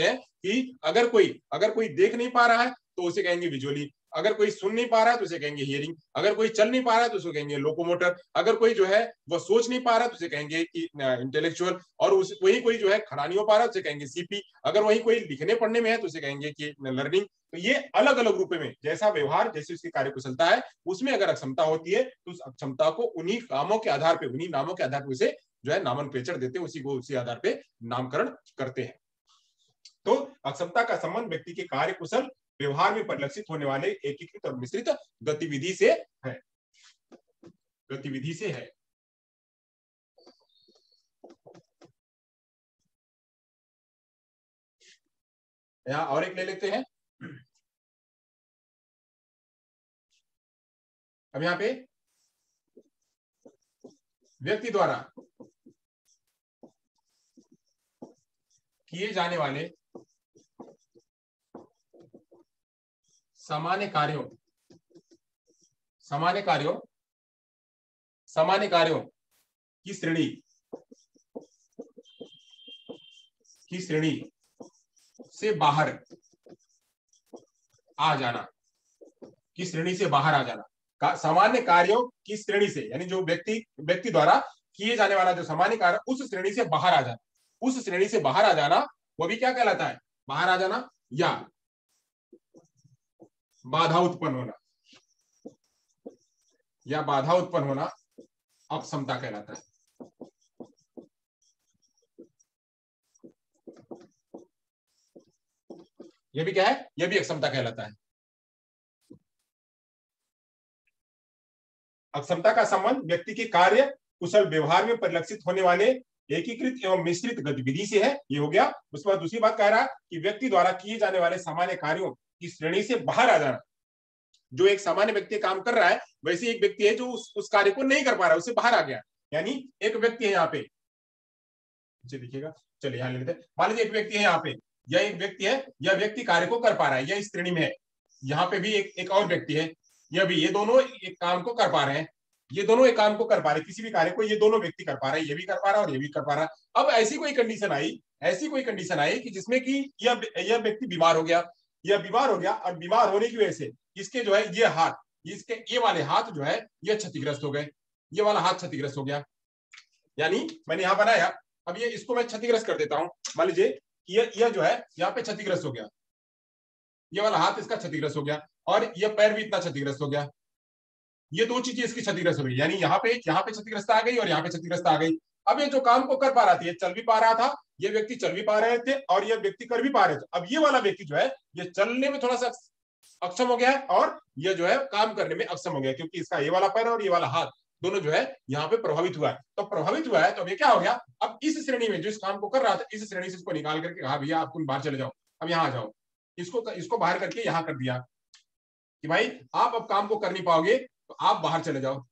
हैं कि अगर कोई देख नहीं पा रहा है तो उसे कहेंगे विजुअली, अगर कोई सुन नहीं पा रहा है तो उसे कहेंगे हियरिंग, अगर कोई चल नहीं पा रहा है तो उसे कहेंगे लोकोमोटर, अगर कोई जो है वो सोच नहीं पा रहा है तो उसे कहेंगे इंटेलेक्चुअल, और वही कोई जो है खड़ा नहीं हो पा रहा है तो उसे कहेंगे सीपी, अगर वही कोई लिखने पढ़ने में है तो उसे कहेंगे कि लर्निंग। तो ये अलग अलग रूप में जैसा व्यवहार, जैसी उसकी कार्यकुशलता है, उसमें अगर अक्षमता होती है तो उस अक्षमता को उन्हीं नामों के आधार पर उसे जो है नामनक्लेचर देते हैं, उसी आधार पे नामकरण करते हैं। तो अक्षमता का संबंध व्यक्ति के कार्यकुशल व्यवहार में परिलक्षित होने वाले एकीकृत और मिश्रित गतिविधि से है। यहां और एक ले लेते हैं। अब यहां पे व्यक्ति द्वारा किए जाने वाले सामान्य कार्यों सामान्य कार्यों सामान्य कार्यों की श्रेणी से बाहर आ जाना, की श्रेणी से बाहर आ जाना, सामान्य कार्यों की श्रेणी से, यानी जो व्यक्ति द्वारा किए जाने वाला जो सामान्य कार्य उस श्रेणी से बाहर आ जाना, उस श्रेणी से बाहर आ जाना वो भी क्या कहलाता है, बाहर आ जाना या बाधा उत्पन्न होना, या बाधा उत्पन्न होना अक्षमता कहलाता है। यह भी क्या है, यह भी अक्षमता कहलाता है। अक्षमता का संबंध व्यक्ति के कार्य कुशल व्यवहार में परिलक्षित होने वाले एकीकृत एवं मिश्रित गतिविधि से है, ये हो गया। उसके बाद दूसरी बात कह रहा कि व्यक्ति द्वारा किए जाने वाले सामान्य कार्यों की श्रेणी से बाहर आ जाना। जो एक सामान्य व्यक्ति काम कर रहा है वैसे एक व्यक्ति है जो उस कार्य को नहीं कर पा रहा है, उससे बाहर आ गया। यानी एक व्यक्ति है यहाँ पे, देखिएगा, चलिए यहाँ ले लेते हैं। मान लीजिए एक व्यक्ति है यहाँ पे, यह एक व्यक्ति है, यह व्यक्ति कार्य को कर पा रहा है, यह इस श्रेणी में है। यहाँ पे भी एक और व्यक्ति है, यह भी, ये दोनों एक काम को कर पा रहे हैं, ये दोनों एक काम को कर पा रहे हैं, किसी भी कार्य को ये दोनों व्यक्ति कर पा रहे हैं, ये भी कर पा रहा है और ये भी कर पा रहा है। अब ऐसी कोई कंडीशन आई कि जिसमें कि यह व्यक्ति बीमार हो गया, और बीमार होने की वजह से इसके जो है ये हाथ, इसके ये वाले हाथ जो है ये क्षतिग्रस्त हो गए, ये वाला हाथ क्षतिग्रस्त हो गया। यानी मैंने यहाँ बनाया, अब ये इसको मैं क्षतिग्रस्त कर देता हूं। मान लीजिए यह जो है यहाँ पे क्षतिग्रस्त हो गया, ये वाला हाथ इसका क्षतिग्रस्त हो गया और यह पैर भी इतना क्षतिग्रस्त हो गया, ये दो चीजें इसकी क्षतिग्रस्त हो गई। यानी यहाँ पे क्षतिग्रस्त आ गई और यहाँ पे क्षतिग्रस्त आ गई। अब ये जो काम को कर पा रहा था, ये चल भी पा रहा था, ये व्यक्ति चल भी पा रहे थे और ये व्यक्ति कर भी पा रहे थे। अब ये वाला व्यक्ति जो है ये चलने में थोड़ा सा अक्षम हो गया है और ये जो है काम करने में अक्षम हो गया, क्योंकि इसका ये वाला पैर और ये वाला हाथ दोनों जो है यहाँ पे प्रभावित हुआ है। तो प्रभावित हुआ है तो अब ये क्या हो गया, अब इस श्रेणी में जो इस काम को कर रहा था, इस श्रेणी से इसको निकाल करके कहा भैया आप तुम बाहर चले जाओ, अब यहाँ आ जाओ। इसको बाहर करके यहाँ कर दिया कि भाई आप अब काम को कर नहीं पाओगे तो आप बाहर चले जाओ,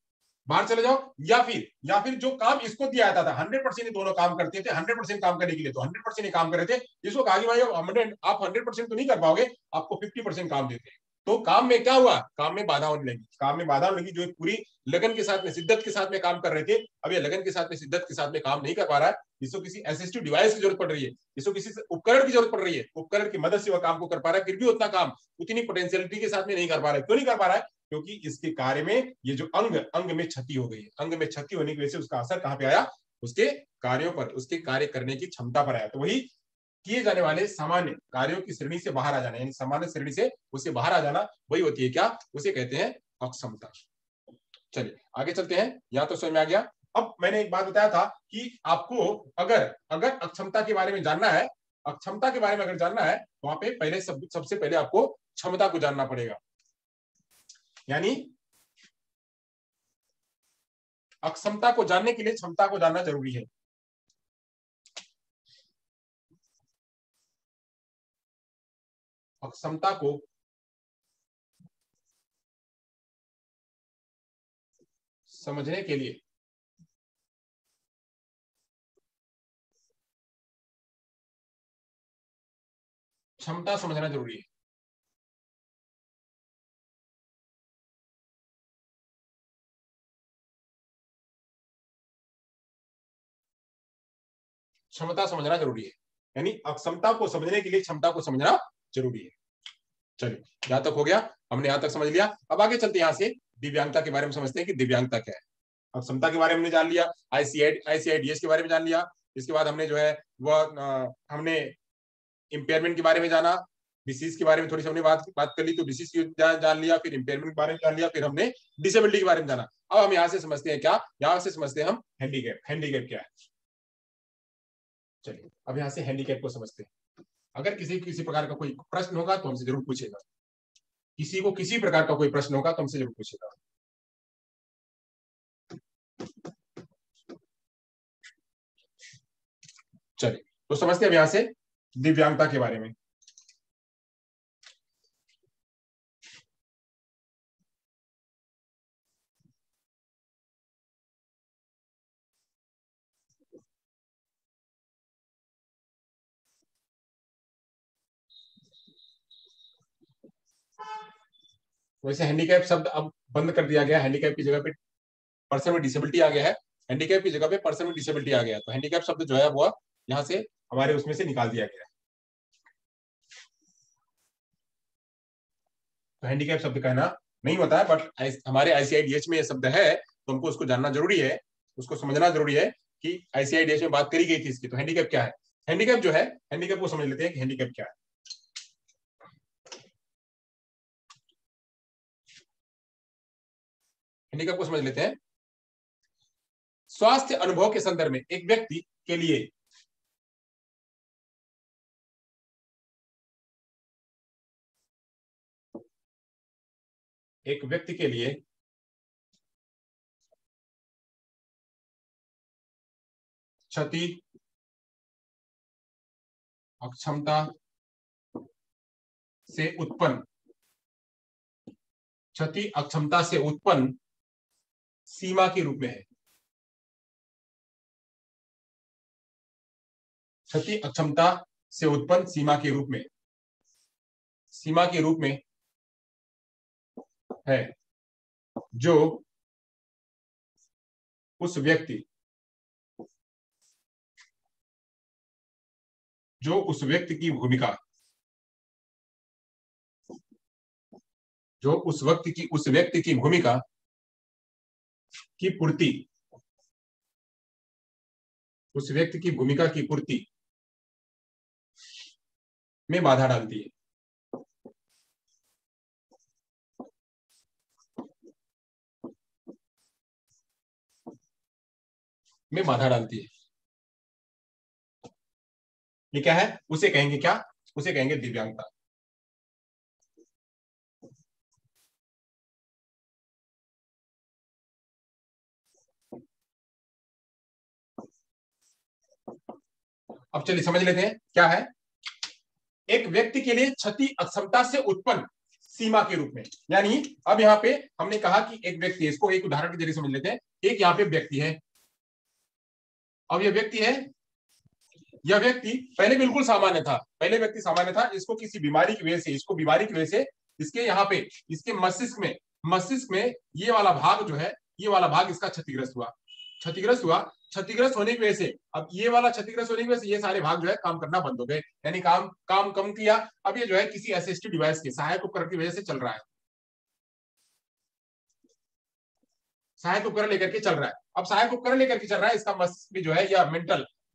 या फिर जो काम इसको दिया जाता था 100% दोनों काम करते थे, 100% काम करने के लिए तो 100% काम कर रहे थे। इसको कहा कि भाई आप 100% तो नहीं कर पाओगे, आपको 50% काम देते हैं। तो काम में क्या हुआ, काम में बाधा होने लगी, जो एक पूरी लगन के साथ में, शिद्दत के साथ में काम कर रहे थे, अब ये लगन के साथ में, शिद्दत के साथ में काम नहीं कर पा रहा है। इसको किसी असिस्टिव डिवाइस की जरूरत पड़ रही है, इसको किसी उपकरण की जरूरत पड़ रही है, उपकरण की मदद से वह काम को कर पा रहा है, फिर भी उतना काम उतनी पोटेंशियलिटी के साथ में नहीं कर पा रहा है। क्यों नहीं कर पा रहा है, क्योंकि इसके कार्य में ये जो अंग में क्षति हो गई है, अंग में क्षति होने की वजह से उसका असर कहां पे आया, उसके कार्यों पर, उसके कार्य करने की क्षमता पर आया। तो वही किए जाने वाले सामान्य कार्यों की श्रेणी से बाहर आ जाना, यानी सामान्य श्रेणी से उससे बाहर आ जाना, वही होती है क्या, उसे कहते हैं अक्षमता। चलिए आगे चलते हैं, यहाँ तो समझ में आ गया। अब मैंने एक बात बताया था कि आपको अगर अक्षमता के बारे में जानना है, अक्षमता के बारे में अगर जानना है तो वहां पे पहले सबसे पहले आपको क्षमता को जानना पड़ेगा। यानी अक्षमता को जानने के लिए क्षमता को जानना जरूरी है। अक्षमता को समझने के लिए क्षमता समझना जरूरी है। क्षमता समझना जरूरी है, यानी अक्षमता को समझने के लिए क्षमता को समझना जरूरी है। चलिए यहां तक हो गया, हमने यहां तक समझ लिया। अब आगे चलते यहां से दिव्यांगता के बारे में समझते हैं कि दिव्यांगता क्या है। अक्षमता के बारे में हमने जान लिया, आईसीआईडीएस के बारे में जान लिया, इसके बाद हमने जो है वह हमने इंपेयरमेंट के बारे में जाना, डिसीज के बारे में थोड़ी सी हमने बात कर ली, तो डिसीज जान लिया, फिर इंपेयरमेंट के बारे में जान लिया, फिर हमने डिसेबिलिटी के बारे में जाना। अब हम यहाँ से समझते हैं क्या, यहाँ से समझते हैं हम हैंडीकैप। हैंडीकैप क्या है, चलिए अब यहाँ से हैंडीकैप को समझते हैं। अगर किसी प्रकार का कोई प्रश्न होगा तो हमसे जरूर पूछेगा, किसी को किसी प्रकार का कोई प्रश्न होगा तो हमसे जरूर पूछेगा। चलिए तो समझते हैं अब यहाँ से दिव्यांगता के बारे में। वैसे हैंडीकैप शब्द अब बंद कर दिया गया, हैंडीकैप की जगह पे पर्सन विद डिसेबिलिटी आ गया है, हैंडीकैप की जगह पे पर्सन विद डिसेबिलिटी आ गया, तो हैंडीकैप शब्द जो है वो यहाँ से हमारे उसमें से निकाल दिया गया है। तो हैंडीकैप शब्द कहना नहीं होता है, बट हमारे आईसीआईडीएच में ये शब्द है, तो हमको उसको जानना जरूरी है, उसको समझना जरूरी है कि आईसीआईडीएच में बात करी गई थी इसकी। तो हैंडीकैप क्या है, हैंडीकैप जो है, हैंडीकैप को समझ लेते हैं कि हैंडीकैप क्या है। हैंडीकैप को समझ लेते हैं। स्वास्थ्य अनुभव के संदर्भ में एक व्यक्ति के लिए क्षति अक्षमता से उत्पन्न, क्षति अक्षमता से उत्पन्न सीमा के रूप में है, क्षति अक्षमता से उत्पन्न सीमा के रूप में, सीमा के रूप में है, जो उस व्यक्ति की भूमिका, जो उस व्यक्ति की भूमिका की पूर्ति, उस व्यक्ति की भूमिका की पूर्ति में बाधा डालती है, में बाधा डालती है। ये क्या है, उसे कहेंगे क्या, उसे कहेंगे दिव्यांगता। अब चलिए समझ लेते हैं क्या है। एक व्यक्ति के लिए क्षति अक्षमता से उत्पन्न सीमा के रूप में, यानी अब यहाँ पे हमने कहा कि एक व्यक्ति है, इसको एक उदाहरण के जरिए समझ लेते हैं। एक यहाँ पे व्यक्ति है, अब यह व्यक्ति है, यह व्यक्ति पहले बिल्कुल सामान्य था, पहले व्यक्ति सामान्य था, इसको किसी बीमारी की वजह से, इसको बीमारी की वजह से इसके यहाँ पे, इसके मस्तिष्क में ये वाला भाग जो है, ये वाला भाग इसका क्षतिग्रस्त हुआ, क्षतिग्रस्त होने की वजह से, अब ये वाला क्षतिग्रस्त होने की वजह से ये सारे भाग जो है काम करना बंद हो गए, यानी काम कम किया। अब ये जो है किसी असिस्टिव डिवाइस के, सहायक उपकरण की वजह से चल रहा है, सहायक उपकरण लेकर के चल रहा है। अब सहायक उपकरण लेकर के चल रहा है, इसका मस्तिष्क भी जो है, या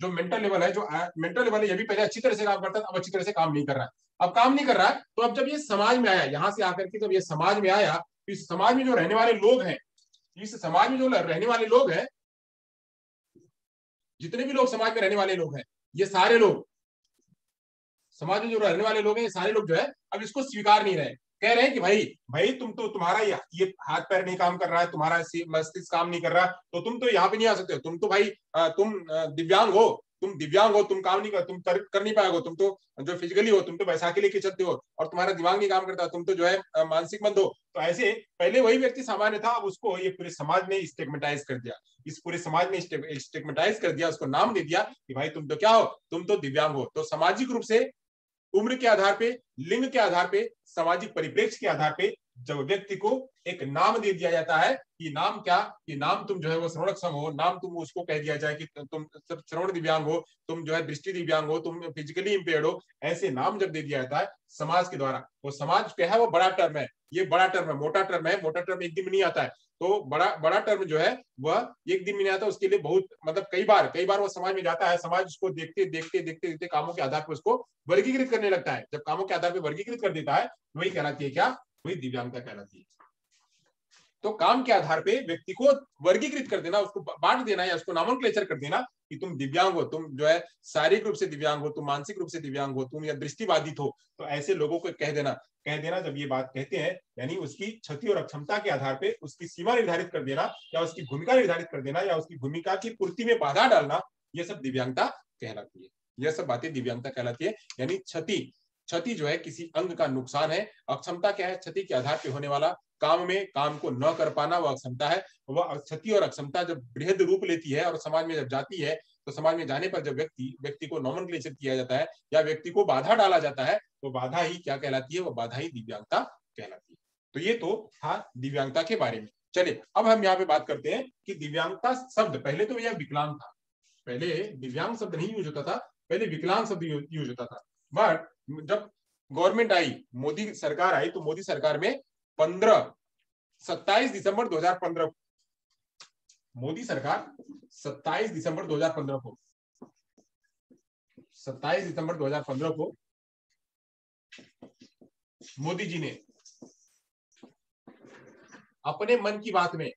जो मेंटल लेवल है, जो मेंटल लेवल है, ये भी पहले अच्छी तरह से काम करता था, अब अच्छी तरह से काम नहीं कर रहा है। अब काम नहीं कर रहा है, तो अब जब ये समाज में आया, यहां से आकर के जब ये समाज में आया, तो इस समाज में जो रहने वाले लोग हैं, इस समाज में जो रहने वाले लोग हैं, जितने भी लोग समाज में रहने वाले लोग हैं, ये सारे लोग, समाज में जो रहने वाले लोग हैं, ये सारे लोग जो है अब इसको स्वीकार नहीं रहे, कह रहे हैं कि भाई तुम्हारा ये हाथ पैर नहीं काम कर रहा है, तुम्हारा मस्तिष्क काम नहीं कर रहा, तो तुम तो यहाँ पे नहीं आ सकते हो, तुम तो भाई तुम दिव्यांग हो, तुम काम नहीं तुम कर नहीं पाओगे, तुम तो जो फिजिकली हो, तुम तो बैसाखी लेके चलते हो, और तुम्हारा दिमाग नहीं काम करता, तुम तो जो है मानसिक मंद हो। तो ऐसे पहले वही व्यक्ति सामान्य था, अब उसको ये पूरे समाज ने स्टिग्मेटाइज कर दिया, इस पूरे समाज ने स्टिग्मेटाइज कर दिया, उसको नाम दे दिया कि भाई तुम तो क्या हो, तुम तो दिव्यांग हो। तो सामाजिक रूप से, उम्र के आधार पे, लिंग के आधार पे, सामाजिक परिप्रेक्ष्य के आधार पे जब व्यक्ति को एक नाम दे दिया जाता है, कि नाम क्या, कि नाम तुम जो है वो श्रवणक्षम हो, नाम तुम उसको कह दिया जाए कि तुम श्रवण दिव्यांग हो, तुम जो है दृष्टि दिव्यांग हो, तुम फिजिकली इंपेयर्ड हो, ऐसे नाम जब दे दिया जाता है समाज के द्वारा, वो समाज क्या है, वो बड़ा टर्म है, ये बड़ा टर्म है, मोटा टर्म है, मोटा टर्म एक दिन में नहीं आता है, तो बड़ा टर्म जो है वह एक दिन में नहीं आता, उसके लिए बहुत मतलब कई बार वो समाज में जाता है, समाज उसको देखते कामों के आधार पर उसको वर्गीकृत करने लगता है। जब कामों के आधार पर वर्गीकृत कर देता है, वही कहलाती है क्या, वही दिव्यांगता कहलाती है। तो काम के आधार पे व्यक्ति को वर्गीकृत कर देना, उसको बांट देना, या उसको नामोनक्लेचर कर देना कि तुम दिव्यांग हो, तुम जो है शारीरिक रूप से दिव्यांग हो, तुम मानसिक रूप से दिव्यांग हो, तुम या दृष्टिबाधित हो, तो ऐसे लोगों को कह देना जब ये बात कहते हैं, यानी उसकी क्षति और अक्षमता के आधार पे उसकी सीमा निर्धारित कर देना, या उसकी भूमिका निर्धारित कर देना, या उसकी भूमिका की पूर्ति में बाधा डालना, ये सब दिव्यांगता कहलाती है, यह सब बातें दिव्यांगता कहलाती है। यानी क्षति जो है किसी अंग का नुकसान है, अक्षमता क्या है, क्षति के आधार पे होने वाला काम को न कर पाना, वह अक्षमता है। वह क्षति और अक्षमता जब बृहद रूप लेती है और समाज में जब जाती है, तो समाज में जाने पर जब व्यक्ति को नॉमेनक्लेचर किया जाता है, या व्यक्ति को बाधा डाला जाता है, तो बाधा ही क्या कहलाती है, वो बाधा ही दिव्यांगता कहलाती है। तो ये तो था दिव्यांगता के बारे में। चलिए अब हम यहाँ पे बात करते हैं कि दिव्यांगता शब्द, पहले तो यह विकलांग था, पहले दिव्यांग शब्द नहीं यूज होता था, पहले विकलांग शब्द यूज होता था। बट जब गवर्नमेंट आई, मोदी सरकार आई, तो मोदी सरकार में 27 दिसंबर 2015 को, मोदी सरकार 27 दिसंबर 2015 को 27 दिसंबर 2015 को मोदी जी ने अपने मन की बात में,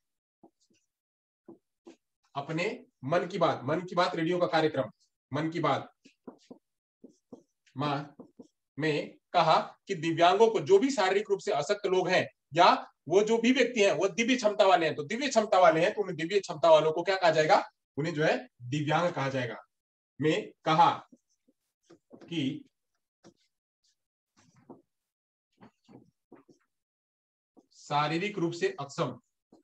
अपने मन की बात रेडियो का कार्यक्रम मन की बात में कहा कि दिव्यांगों को, जो भी शारीरिक रूप से अशक्त लोग हैं या वो जो भी व्यक्ति हैं वो दिव्य क्षमता वाले हैं, तो दिव्य क्षमता वाले हैं तो उन्हें दिव्य क्षमता वालों को क्या कहा जाएगा, उन्हें जो है दिव्यांग कहा जाएगा। में कहा कि शारीरिक रूप से अक्षम,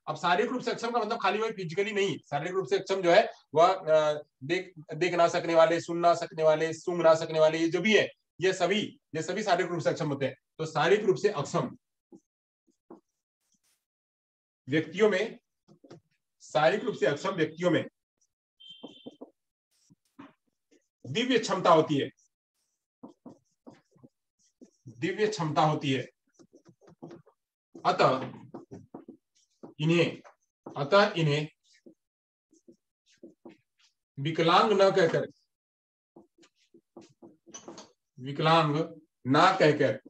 अब शारीरिक रूप से अक्षम का मतलब खाली वही फिजिकली नहीं, शारीरिक रूप से अक्षम जो है वह देख ना सकने वाले, सुन ना सकने वाले, सूंघ ना सकने वाले, ये जो भी है ये सभी शारीरिक रूप से अक्षम होते हैं। तो शारीरिक रूप से अक्षम व्यक्तियों में, शारीरिक रूप से अक्षम व्यक्तियों में दिव्य क्षमता होती है, दिव्य क्षमता होती है। अतः इन्हें विकलांग ना कहकर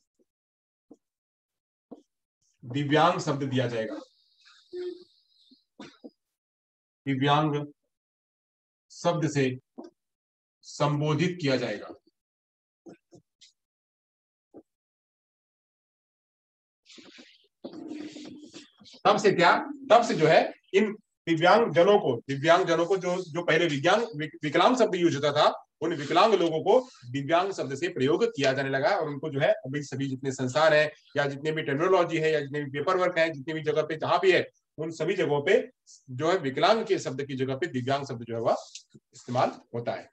दिव्यांग शब्द दिया जाएगा, दिव्यांग शब्द से संबोधित किया जाएगा। तब से जो है इन दिव्यांग जनों को जो पहले विकलांग शब्द यूज होता था, उन विकलांग लोगों को दिव्यांग शब्द से प्रयोग किया जाने लगा। और उनको जो है अभी सभी जितने संस्थान है या जितने भी टेक्नोलॉजी है या जितने भी पेपर वर्क है, जितनी भी जगह पे जहां भी है, उन सभी जगहों पे जो है विकलांग के शब्द की जगह पे दिव्यांग शब्द जो है वह इस्तेमाल होता है।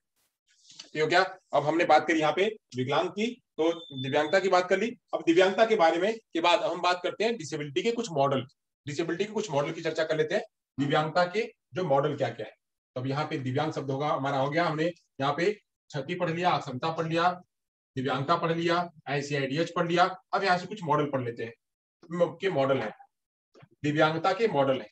तो क्या अब हमने बात करी यहाँ पे विकलांग की, तो दिव्यांगता की बात कर ली। अब दिव्यांगता के बारे में के बाद हम बात करते हैं डिसेबिलिटी के कुछ मॉडल, की चर्चा कर लेते हैं। दिव्यांगता के जो मॉडल क्या क्या है। तो अब यहाँ पे दिव्यांग शब्द होगा हमारा हो गया, हमने यहाँ पे क्षति पढ़ लिया, अक्षमता पढ़ लिया, दिव्यांगता पढ़ लिया, ICIDH पढ़ लिया। अब यहाँ से कुछ मॉडल पढ़ लेते हैं के मॉडल है, दिव्यांगता के मॉडल है।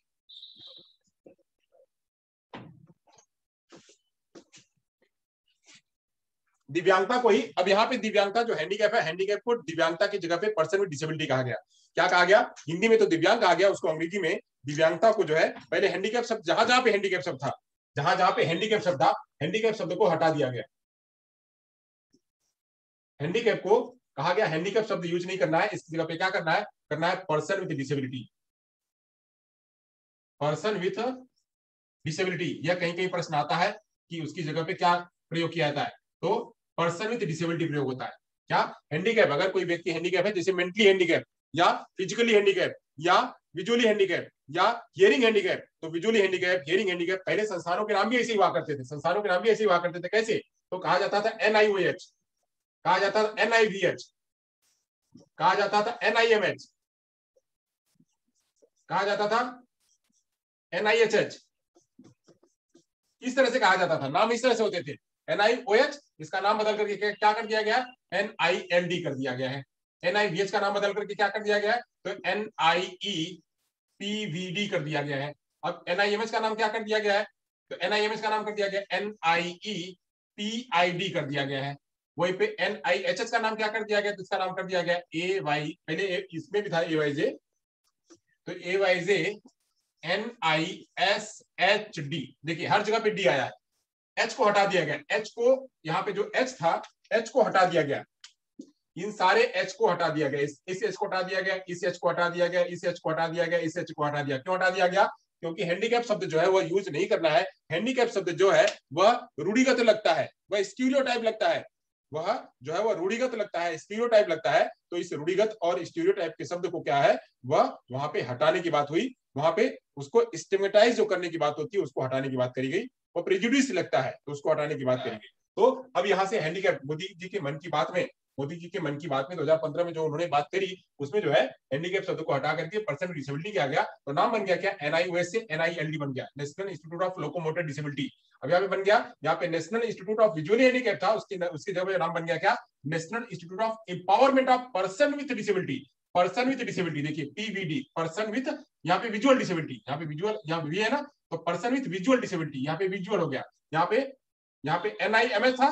दिव्यांगता को ही, अब यहाँ पे दिव्यांगता जो हैंडीकैप है, हैंडीकैप को दिव्यांगता की जगह पे पर्सन विद डिसेबिलिटी कहा गया। क्या कहा गया? हिंदी में तो दिव्यांग कहा गया, उसको अंग्रेजी में दिव्यांगता को जो है, पहले हैंडीकैप शब्द जहां पे हैंडीकैप शब्द था, जहां पे हैंडीकैप शब्द था, हैंडीकैप शब्द को हटा दिया गया। हैंडीकैप को कहा गया हैंडीकैप शब्द यूज नहीं करना है, इसकी जगह पे क्या करना है person with disability, person with disability. यह कहीं कहीं प्रश्न आता है कि उसकी जगह पे क्या प्रयोग किया जाता है, तो पर्सन विथ डिसेबिलिटी प्रयोग होता है। क्या? हैंडीकैप, अगर कोई व्यक्ति हैंडीकैप है, जैसे मेंटली हैंडीकैप या फिजिकली हैंडीकैप या विजुअली हैंडीकैप या हियरिंग हैंडीकैप, तो विजुअली हैंडीकैप, हियरिंग हैंडीकैप, पहले संस्थानों के नाम भी ऐसे ही हुआ करते थे, संस्थानों के नाम भी ऐसे ही हुआ करते थे। कैसे? तो कहा जाता था NIOH, कहा जाता था NIVH, कहा जाता था NIMH, कहा जाता था NIHH, इस तरह से कहा जाता था, नाम इस तरह से होते थे। NIOH, इसका नाम बदल करके क्या कर दिया गया? NILD कर दिया गया है। NIVH का नाम बदल करके क्या कर दिया गया है? तो NIEPVD कर दिया गया है। अब NIMH का नाम क्या कर दिया गया है? तो NIMH का नाम कर दिया गया NIEPID कर दिया गया है। वहीं पे NIHH का नाम क्या कर दिया गया? तो इसका नाम कर दिया गया AY, पहले इसमें भी था AYJ, तो AYJ NISHD। देखिए हर जगह पे डी आया है, H को हटा दिया गया, H को यहाँ पे जो H था, H को हटा दिया गया, इन सारे H को हटा दिया गया, इस H को हटा दिया गया, इस H को हटा दिया गया, इस H को हटा दिया गया, इस H को हटा दिया। क्यों हटा दिया गया? क्योंकि हैंडीकैप शब्द जो है वह यूज नहीं करना है। हैंडीकैप शब्द जो है वह रूढ़िगत लगता है, वह स्टीरियोटाइप लगता है, वह जो है वह रूढ़िगत लगता है, स्टीरियोटाइप लगता है। तो इस रूढ़िगत और स्टीरियोटाइप के शब्द को क्या है, वह वहां पे हटाने की बात हुई, वहां पे उसको स्टिग्मेटाइज जो करने की बात होती है उसको हटाने की बात करी गई। वो प्रेजुडिस लगता है तो उसको हटाने की बात करी गई। तो अब यहाँ से हैंडीकैप, मोदी जी के मन की बात में मोदी जी के मन की बात में 2015 में जो उन्होंने बात करी, उसमें जो है हैंडीकैप शब्द को हटा करके पर्सन विद डिसेबिलिटी किया गया, तो नाम बन गया क्या, एनआईओएस से एनआईएलडी बन गया, national institute of locomotor disability. अब यहाँ पे बन गया, यहाँ पे national institute of visually handicap था, उसकी जगह नाम बन गया क्या, national institute of empowerment of person with disability. Person with disability, देखिए पीवीडी, पर्सन विद, यहाँ पे विजुअल डिसेबिलिटी, यहाँ पे विजुअल, यहाँ भी है ना, तो पर्सन विद विजुअल डिसेबिलिटी, यहाँ पे विजुअल हो गया, यहाँ पे एनआईएमएस था,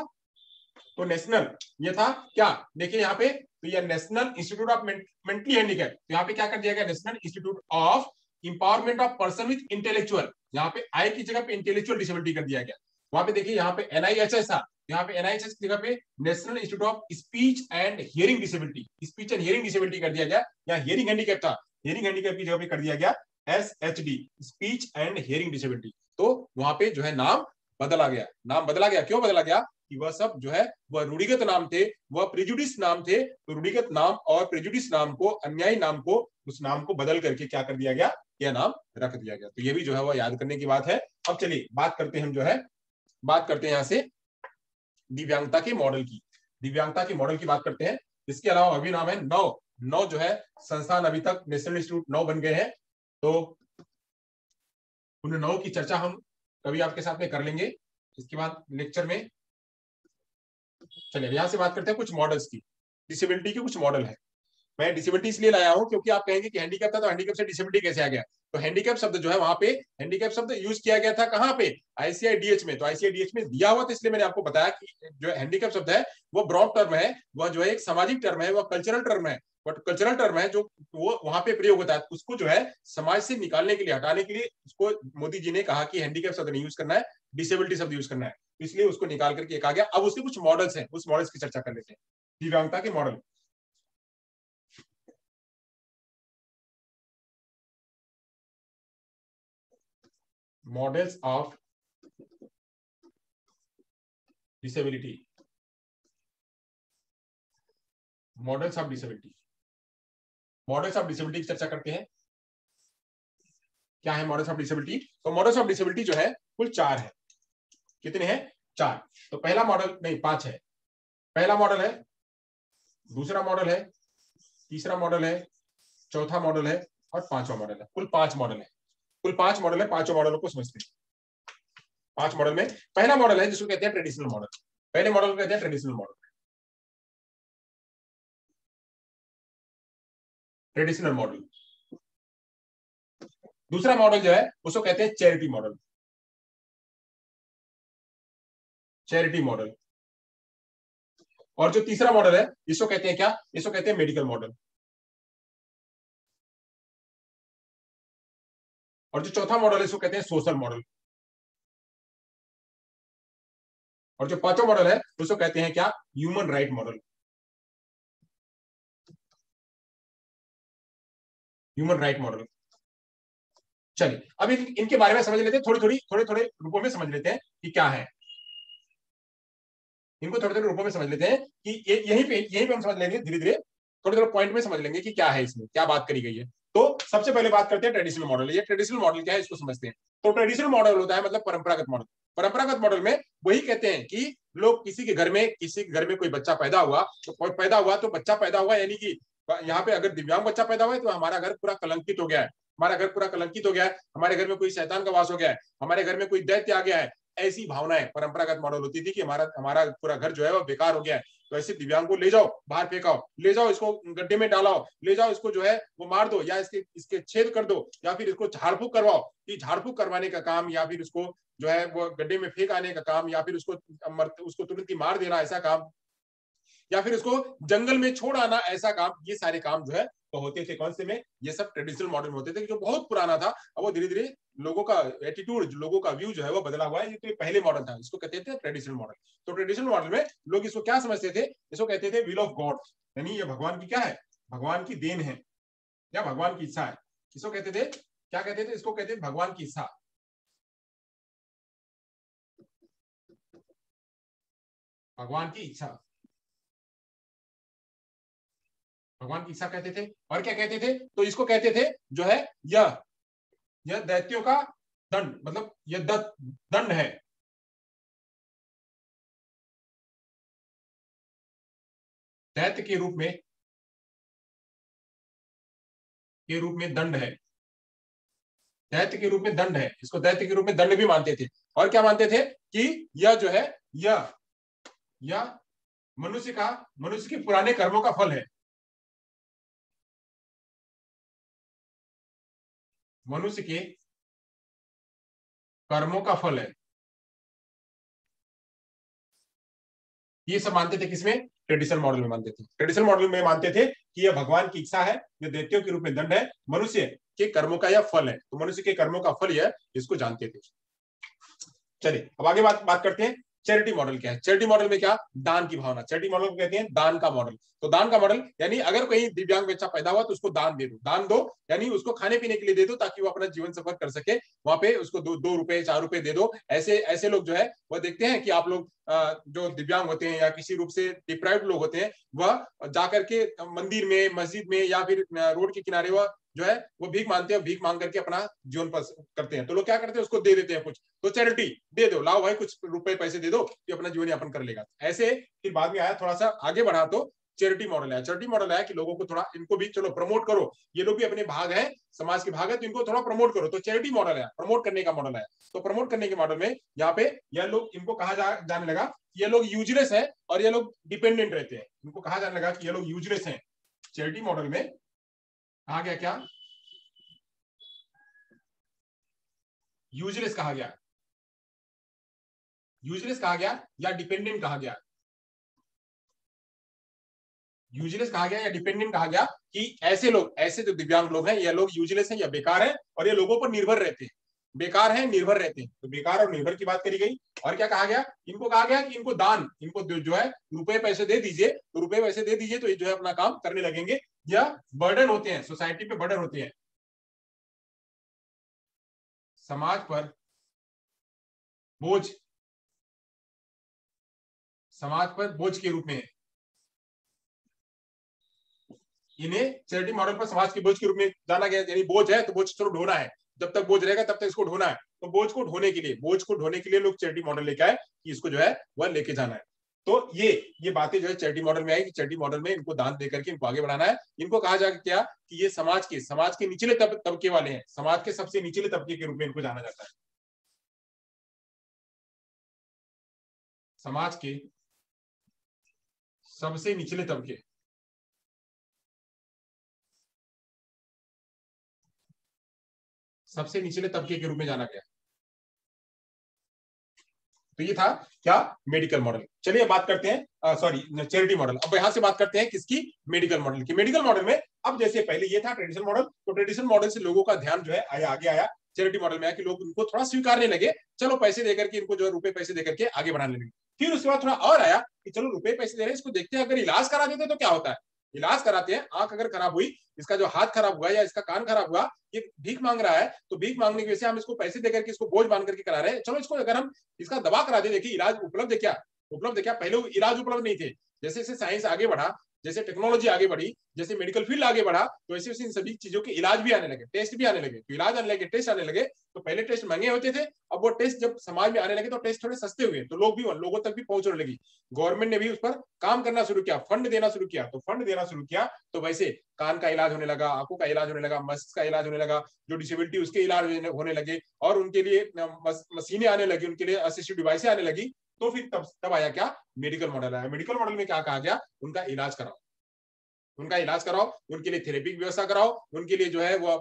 तो नेशनल ये था क्या, देखिए यहाँ पे, तो ये national institute of mentally handicap, तो यहाँ पे क्या कर दिया गया, national institute of empowerment of person with intellectual, यहाँ पे आई की जगह पे इंटेलेक्चुअल डिसेबिलिटी कर दिया गया। वहां पे देखिए यहाँ पे एनआईएचएस था, यहाँ पे एनआईएचएस की जगह पे national institute of speech and hearing disability, speech and hearing disability कर दिया गया। यहाँ हियरिंग हैंडीकैप था, हियरिंग हैंडीकैप की जगह पे कर दिया गया SHD, speech and hearing disability. तो वहां पे जो है नाम बदला गया, नाम बदला गया, क्यों बदला गया कि वह सब जो है वह रूढ़िगत नाम थे, वह प्रेजुडिस नाम थे, तो रूढ़िगत नाम और प्रेजुडिस नाम को, अन्यायी नाम को, उस नाम को बदल करके क्या कर दिया गया, यह नाम रख दिया गया। तो ये भी जो है वह याद करने की बात है। अब चलिए बात करते हैं, हम जो है बात करते हैं यहाँ से दिव्यांगता के मॉडल की, दिव्यांगता के मॉडल की बात करते हैं। इसके अलावा अभी नाम है 9 जो है संस्थान अभी तक नेशनल इंस्टीट्यूट 9 बन गए हैं, तो उन 9 की चर्चा हम कभी आपके साथ में कर लेंगे इसके बाद लेक्चर में। चलिए यहां से बात करते हैं कुछ मॉडल्स की, डिसेबिलिटी के कुछ मॉडल है। मैं डिसेबिलिटी इसलिए लाया हूं क्योंकि आप कहेंगे कि हैंडीकैप था, तो हैंडीकैप से डिसेबिलिटी कैसे आ गया, तो हैंडीकैप शब्द जो है वहां पे हैंडीकैप शब्द यूज किया गया था कहां पे, आईसीआईडीएच में, तो आईसीआईडीएच में दिया हुआ था, इसलिए मैंने आपको बताया कि जो हैंडीकैप शब्द है वो ब्रॉड टर्म है, वह जो है एक सामाजिक टर्म है, वह कल्चरल टर्म है, बट कल्चरल टर्म है जो वो वहां पे प्रयोग होता है, उसको जो है समाज से निकालने के लिए, हटाने के लिए उसको मोदी जी ने कहा कि हैंडीकैप शब्द नहीं यूज करना है, डिसेबिलिटी शब्द यूज करना है, इसलिए उसको निकाल करके एक आ गया। अब उसके कुछ मॉडल्स हैं, उस मॉडल्स की चर्चा कर लेते हैं, दिव्यांगता के model. Models of disability, models of disability, models of disability की चर्चा करते हैं। क्या है मॉडल्स ऑफ डिसेबिलिटी, तो मॉडल्स ऑफ डिसेबिलिटी जो है कुल 4 है। कितने हैं, 4। तो पहला मॉडल, नहीं 5 है, पहला मॉडल है, दूसरा मॉडल है, तीसरा मॉडल है, चौथा मॉडल है और 5वां मॉडल है। कुल 5 मॉडल है, कुल 5 मॉडल है। 5 मॉडलों को समझते हैं। 5 मॉडल में पहला मॉडल है जिसको कहते हैं ट्रेडिशनल मॉडल, पहले मॉडल को कहते हैं ट्रेडिशनल मॉडल, ट्रेडिशनल मॉडल। दूसरा मॉडल जो है उसको कहते हैं चैरिटी मॉडल, चैरिटी मॉडल। और जो तीसरा मॉडल है इसको कहते हैं क्या, इसको कहते हैं मेडिकल मॉडल। और जो चौथा मॉडल है इसको कहते हैं सोशल मॉडल। और जो 5वां मॉडल है उसको कहते हैं क्या, human right model, human right model. चलिए अब इनके बारे में समझ लेते हैं, थोड़े थोड़े रूपों में समझ लेते हैं कि क्या है, इनको थोड़े थोड़े रूपों में समझ लेते हैं कि यहीं पे हम समझ लेंगे, धीरे धीरे थोड़े थोड़े पॉइंट में समझ लेंगे कि क्या है, इसमें क्या बात करी गई है। तो सबसे पहले बात करते हैं ट्रेडिशनल मॉडल। ये ट्रेडिशनल मॉडल क्या है इसको समझते हैं। तो ट्रेडिशनल मॉडल होता है मतलब परंपरागत मॉडल। परंपरागत मॉडल में वही कहते हैं कि लोग किसी के घर में कोई बच्चा पैदा हुआ, तो बच्चा पैदा हुआ यानी कि यहाँ पे अगर दिव्यांग बच्चा पैदा हुआ है तो हमारा घर पूरा कलंकित हो गया है, हमारा घर पूरा कलंकित हो गया है, हमारे घर में कोई शैतान का वास हो गया है, हमारे घर में कोई दैत्य आ गया है, ऐसी भावनाएं परंपरागत मॉडल होती थी कि हमारा हमारा पूरा घर जो है वो बेकार हो गया है, तो ऐसे दिव्यांग को ले जाओ, बाहर फेंकाओ, ले जाओ इसको गड्ढे में डालाओ, ले जाओ इसको जो है वो मार दो, या इसके छेद कर दो, या फिर इसको झाड़ फूक करवाओ। कि झाड़ फूक करवाने का काम, या फिर उसको जो है वो गड्ढे में फेंक आने का काम, या फिर उसको तुरंत ही मार देना ऐसा काम, या फिर उसको जंगल में छोड़ आना ऐसा काम, ये सारे काम जो है तो होते थे कौन से में, ये सब ट्रेडिशनल मॉडल में होते थे, जो बहुत पुराना था। अब वो धीरे धीरे लोगों का एटीट्यूड, लोगों का व्यू जो है वो बदला हुआ है। ये तो ये पहले मॉडल था, इसको कहते थे ट्रेडिशनल मॉडल। तो ट्रेडिशनल मॉडल में लोग इसको क्या समझते थे, इसको कहते थे विल ऑफ गॉड, यानी ये भगवान की क्या है, भगवान की देन है या भगवान की इच्छा है। इसको कहते थे, क्या कहते थे, इसको कहते थे भगवान की इच्छा, भगवान की इच्छा, भगवान की इच्छा कहते थे। और क्या कहते थे, तो इसको कहते थे जो है यह दैत्यों का दंड, मतलब यह दंड है, दैत्य के रूप में दंड है, दैत्य के रूप में दंड है, इसको दैत्य के रूप में दंड भी मानते थे। और क्या मानते थे कि यह जो है यह मनुष्य के पुराने कर्मों का फल है, मनुष्य के कर्मों का फल है। ये सब मानते थे किसमें? ट्रेडिशनल मॉडल में मानते थे। ट्रेडिशनल मॉडल में मानते थे कि यह भगवान की इच्छा है, यह दैत्यों के रूप में दंड है, मनुष्य के कर्मों का यह फल है, तो मनुष्य के कर्मों का फल यह, इसको जानते थे। चलिए अब आगे बात करते हैं। चैरिटी मॉडल क्या है? चैरिटी मॉडल में क्या? दान की भावना। चैरिटी मॉडल को कहते हैं दान का मॉडल। तो दान का मॉडल यानी अगर कोई दिव्यांग बच्चा पैदा हुआ तो उसको दान दे दो। दान दो यानी उसको खाने पीने के लिए दे दो ताकि वो अपना जीवन सफर कर सके। वहां पे उसको 2 रुपए 4 रुपए दे दो। ऐसे ऐसे लोग जो है वह देखते हैं कि आप लोग जो दिव्यांग होते हैं या किसी रूप से डिप्राइव्ड लोग होते हैं, वह जाकर के मंदिर में, मस्जिद में या फिर रोड के किनारे वह जो है वो भीख मांगते हैं, भीख मांग करके अपना जीवन करते हैं। तो लोग क्या करते हैं? उसको दे देते हैं कुछ। तो चैरिटी दे दो, लाओ भाई कुछ रुपए पैसे दे दो कि अपना जीवन यापन कर लेगा। ऐसे फिर बाद में आया, थोड़ा सा आगे बढ़ा तो चैरिटी मॉडल आया। चैरिटी मॉडल आया कि लोगों को थोड़ा, इनको भी चलो प्रमोट करो, ये लोग भी अपने भाग है, समाज के भाग है, तो इनको थोड़ा प्रमोट करो। तो चैरिटी मॉडल है, प्रमोट करने का मॉडल है। तो प्रमोट करने के मॉडल में यहाँ पे यह लोग, इनको कहा जाने लगा कि ये लोग यूजलेस है और ये लोग डिपेंडेंट रहते हैं। इनको कहा जाने लगा कि ये लोग यूजलेस हैं। चैरिटी मॉडल में कहा गया क्या? यूजलेस कहा गया, यूजलेस कहा गया या डिपेंडेंट कहा गया? यूजलेस कहा गया या डिपेंडेंट कहा गया कि ऐसे लोग, ऐसे जो दिव्यांग लोग हैं, ये लोग यूजलेस हैं या बेकार हैं और ये लोगों पर निर्भर रहते हैं। बेकार हैं, निर्भर रहते हैं। तो बेकार और निर्भर की बात करी गई। और क्या कहा गया? इनको कहा गया कि इनको दान, इनको जो है रुपए पैसे दे दीजिए, तो रुपए पैसे दे दीजिए तो ये जो है अपना काम करने लगेंगे। या बर्डन होते हैं, सोसाइटी पे बर्डन होते हैं, समाज पर बोझ, समाज पर बोझ के रूप में इन्हें चैरिटी मॉडल पर समाज के बोझ के रूप में जाना गया। यानी बोझ है तो बोझ चलो ढोना है, जब तक बोझ रहेगा तब तक इसको ढोना है। तो बोझ को ढोने के लिए लोग चैरिटी मॉडल लेके आए कि इसको जो है वह लेके जाना है। तो ये बातें जो है चैरिटी मॉडल में आई कि चैरिटी मॉडल में इनको दान देकर के इनको आगे बढ़ाना है। इनको कहा जाएगा क्या कि ये समाज के निचले तबके वाले हैं, समाज के सबसे निचले तबके के रूप में इनको जाना जाता है। समाज के सबसे निचले तबके, सबसे निचले तबके के रूप में जाना गया। तो ये था क्या? Medical model. चलिए बात करते हैं, सॉरी चैरिटी मॉडल। अब यहां से बात करते हैं किसकी? मेडिकल मॉडल की। मेडिकल मॉडल में अब जैसे पहले ये था ट्रेडिशनल मॉडल, तो ट्रेडिशनल मॉडल से लोगों का ध्यान जो है आगे आया चैरिटी मॉडल में आया कि लोग उनको थोड़ा स्वीकारने लगे। चलो पैसे देकर के इनको जो है रुपए पैसे देकर के आगे बढ़ाने लगे। फिर उसके बाद थोड़ा और आया कि चलो रुपए पैसे दे रहे हैं, इसको देखते हैं अगर इलाज करा देते तो क्या होता है। इलाज कराते हैं, आंख अगर खराब हुई, इसका जो हाथ खराब हुआ या इसका कान खराब हुआ, ये भीख मांग रहा है, तो भीख मांगने की वजह से हम इसको पैसे देकर के इसको बोझ मान करके करा रहे हैं। चलो इसको अगर हम इसका दवा करा दे, देखिए इलाज उपलब्ध है क्या? उपलब्ध है क्या? पहले इलाज उपलब्ध नहीं थे। जैसे जैसे साइंस आगे बढ़ा, जैसे टेक्नोलॉजी आगे बढ़ी, जैसे मेडिकल फील्ड आगे बढ़ा, तो ऐसे वैसे इन सभी चीजों के इलाज भी आने लगे, टेस्ट भी आने लगे। तो इलाज आने लगे, टेस्ट आने लगे। तो पहले टेस्ट महंगे होते थे, अब वो टेस्ट जब समाज में आने लगे तो टेस्ट थोड़े सस्ते हुए, तो लोगों तक भी पहुंचने लगी। गवर्नमेंट ने भी उस पर काम करना शुरू किया, फंड देना शुरू किया। तो फंड देना शुरू किया तो वैसे कान का इलाज होने लगा, आंखों का इलाज होने लगा, मस्तिष्क का इलाज होने लगा, जो डिसेबिलिटी उसके इलाज होने लगे, और उनके लिए मशीनें आने लगी, उनके लिए असिस्टिव डिवाइसें आने लगी। तो फिर तब आया क्या? मेडिकल मॉडल आया। मेडिकल मॉडल में क्या कहा गया? उनका इलाज कराओ, उनका इलाज कराओ, उनके लिए थेरेपी की व्यवस्था कराओ, उनके लिए जो है वो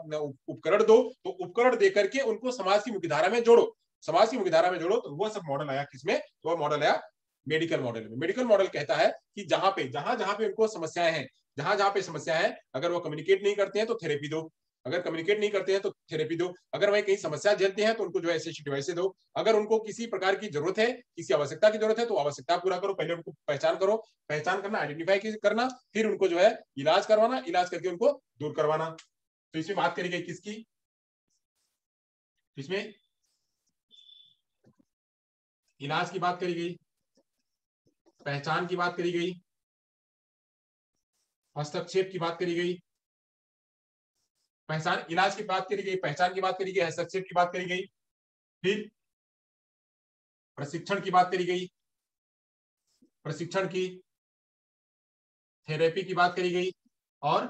उपकरण दो। तो उपकरण देकर के उनको समाज की मुख्यधारा में जोड़ो, समाज की मुख्यधारा में जोड़ो। तो वो सब मॉडल आया किसमें? तो वो मॉडल आया मेडिकल मॉडल में। मेडिकल मॉडल कहता है कि जहां जहां पे उनको समस्याएं हैं, जहां जहां पे समस्याएं हैं, अगर वो कम्युनिकेट नहीं करते हैं तो थेरेपी दो, अगर कम्युनिकेट नहीं करते हैं तो थेरेपी दो, अगर वही कहीं समस्या झेलते हैं तो उनको जो है ऐसी डिवाइसें दो, अगर उनको किसी प्रकार की जरूरत है, किसी आवश्यकता की जरूरत है तो आवश्यकता पूरा करो। पहले उनको पहचान करो, पहचान करना, आइडेंटिफाई करना, फिर उनको जो है इलाज करवाना, इलाज करके उनको दूर करवाना। तो इसमें बात करी गई किसकी? इसमें इलाज की बात करी गई, पहचान की बात करी गई, हस्तक्षेप की बात करी गई, पहचान इलाज की बात करी गई, पहचान की बात करी गई, हस्तक्षेप की बात करी गई, फिर प्रशिक्षण की बात करी गई, प्रशिक्षण की, थेरेपी की बात करी गई और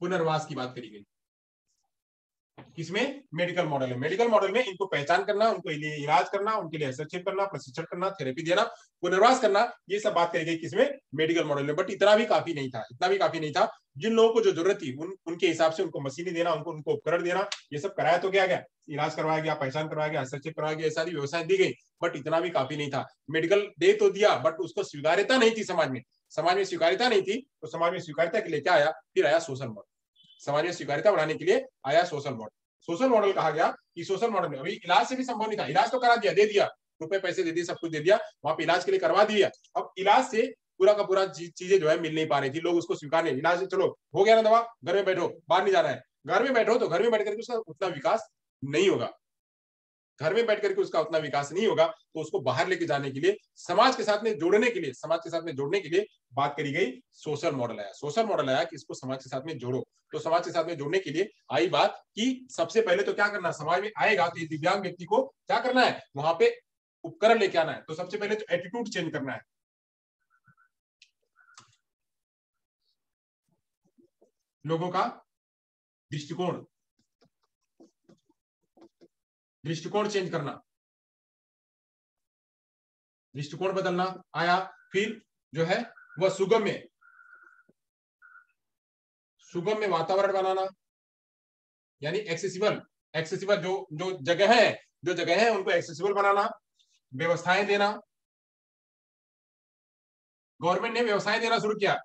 पुनर्वास की बात करी गई। किसमें? मेडिकल मॉडल है। मेडिकल मॉडल में इनको पहचान करना, उनको लिए इलाज करना, उनके लिए हस्तक्षेप करना, प्रशिक्षण करना, थेरेपी देना, पुनर्वास करना, ये सब बात करी गई किसमें? मेडिकल मॉडल में। बट इतना भी काफी नहीं था, इतना भी काफी नहीं था। जिन लोगों को जो जरूरत थी उनके हिसाब से उनको मशीनें देना, उनको उपकरण देना, ये सब कराया तो क्या गया, इलाज करवाया गया, पहचान करवाया गया, हस्तक्षेप करवाया गया, सारी व्यवस्थाएं दी गई। बट इतना भी काफी नहीं था। मेडिकल दे तो दिया, बट उसको स्वीकार्यता नहीं थी समाज में। समाज में स्वीकार्यता नहीं थी, तो समाज में स्वीकार्यता के लिए क्या आया? फिर आया सोशल मॉडल। समाज में स्वीकार्यता बढ़ाने के लिए आया सोशल मॉडल। सोशल मॉडल कहा गया कि सोशल मॉडल में अभी इलाज से भी संभव नहीं था। इलाज तो करा दिया, दे दिया, रुपए पैसे दे दिए, सब कुछ दे दिया, वहां पे इलाज के लिए करवा दिया। अब इलाज से पूरा का पूरा चीजें जो है मिल नहीं पा रही थी, लोग उसको स्वीकार नहीं। इलाज चलो हो गया ना, दवा, घर में बैठो, बाहर नहीं जाना है। घर में बैठो तो घर में बैठ करके उसका उतना विकास नहीं होगा। घर में बैठ करके उसका उतना विकास नहीं होगा, तो उसको बाहर लेके जाने के लिए, समाज के साथ में जोड़ने के लिए, समाज के साथ में जोड़ने के लिए बात करी गई, सोशल मॉडल आया। सोशल मॉडल आया कि इसको समाज के साथ में जोड़ो। तो समाज के साथ में जोड़ने के लिए आई बात कि सबसे पहले तो क्या करना, समाज में आएगा तो दिव्यांग व्यक्ति को क्या करना है, वहां पे उपकरण लेके आना है। तो सबसे पहले तो एटीट्यूड चेंज करना है, लोगों का दृष्टिकोण, दृष्टिकोण चेंज करना, दृष्टिकोण बदलना आया। फिर जो है वह सुगम्य वातावरण बनाना, यानी एक्सेसिबल, एक्सेसिबल जो जो जगह है उनको एक्सेसिबल बनाना, व्यवस्थाएं देना। गवर्नमेंट ने व्यवसाय देना शुरू किया।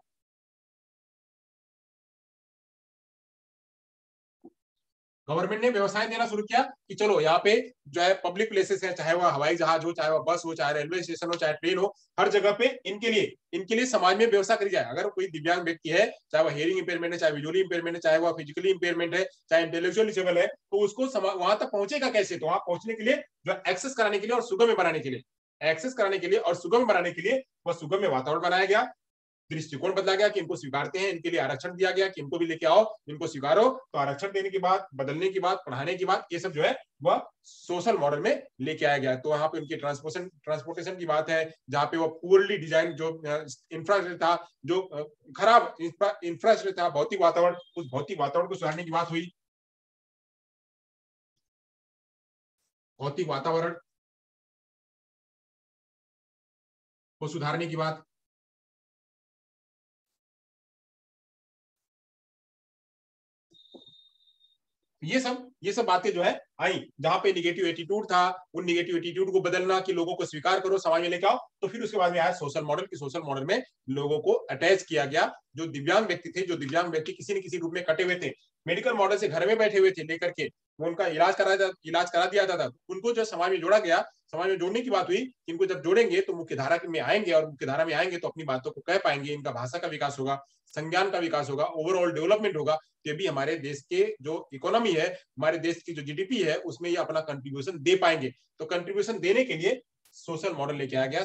गवर्नमेंट ने व्यवसाय देना शुरू किया कि चलो यहाँ पे जो है पब्लिक प्लेसेस है, चाहे वह हवाई जहाज हो, चाहे वह बस हो, चाहे रेलवे स्टेशन हो, चाहे ट्रेन हो, हर जगह पे इनके लिए समाज में व्यवस्था करी जाए। अगर कोई दिव्यांग व्यक्ति है, चाहे वह हियरिंग इंपेयरमेंट है, चाहे विजुअली इंपेयरमेंट है, चाहे वह फिजिकली इंपेयरमेंट है, चाहे इंटेलेक्चुअल डिसेबल है, तो उसको वहां तक पहुंचेगा कैसे? तो वहां पहुंचने के लिए जो एक्सेस कराने के लिए और सुगम्य बनाने के लिए, एक्सेस कराने के लिए और सुगम बनाने के लिए वह सुगम्य वातावरण बनाया गया। दृष्टिकोण बदला गया कि इनको स्वीकारते हैं, इनके लिए आरक्षण दिया गया कि इनको भी लेके आओ, इनको स्वीकारो। तो आरक्षण देने की बात, बदलने की बात, पढ़ाने की बात, ये सब जो है वह सोशल मॉडल में लेके आया गया। तो वहां पे उनकी ट्रांसपोर्टेशन की बात है, जहां पे वो पुअरली डिजाइन जो इंफ्रास्ट्रक्चर था, जो खराब इंफ्रास्ट्रक्चर था, भौतिक वातावरण, उस भौतिक वातावरण को सुधारने की बात हुई। भौतिक वातावरण को सुधारने की बात। ये सब बातें जो है आई, जहां पे निगेटिव एटीट्यूड था, उन निगेटिव एटीट्यूड को बदलना कि लोगों को स्वीकार करो, समाज में लेके आओ। तो फिर उसके बाद में आया सोशल मॉडल, कि सोशल मॉडल में लोगों को अटैच किया गया। जो दिव्यांग व्यक्ति थे, जो दिव्यांग व्यक्ति किसी न किसी रूप में कटे हुए थे, मेडिकल मॉडल से घर में बैठे हुए थे लेकर के, वो उनका इलाज करा दिया जाता था, उनको जो समाज में जोड़ा गया, समाज में जोड़ने की बात हुई। इनको जब जोड़ेंगे तो मुख्य धारा में आएंगे, और मुख्य धारा में आएंगे तो अपनी बातों को कह पाएंगे, इनका भाषा का विकास होगा, संज्ञान का विकास होगा, ओवरऑल डेवलपमेंट होगा। ये भी हमारे देश के जो इकोनॉमी है, हमारे देश की जो जीडीपी है, उसमें ये अपना कंट्रीब्यूशन दे पाएंगे। तो कंट्रीब्यूशन देने के लिए सोशल मॉडल लेके आया गया।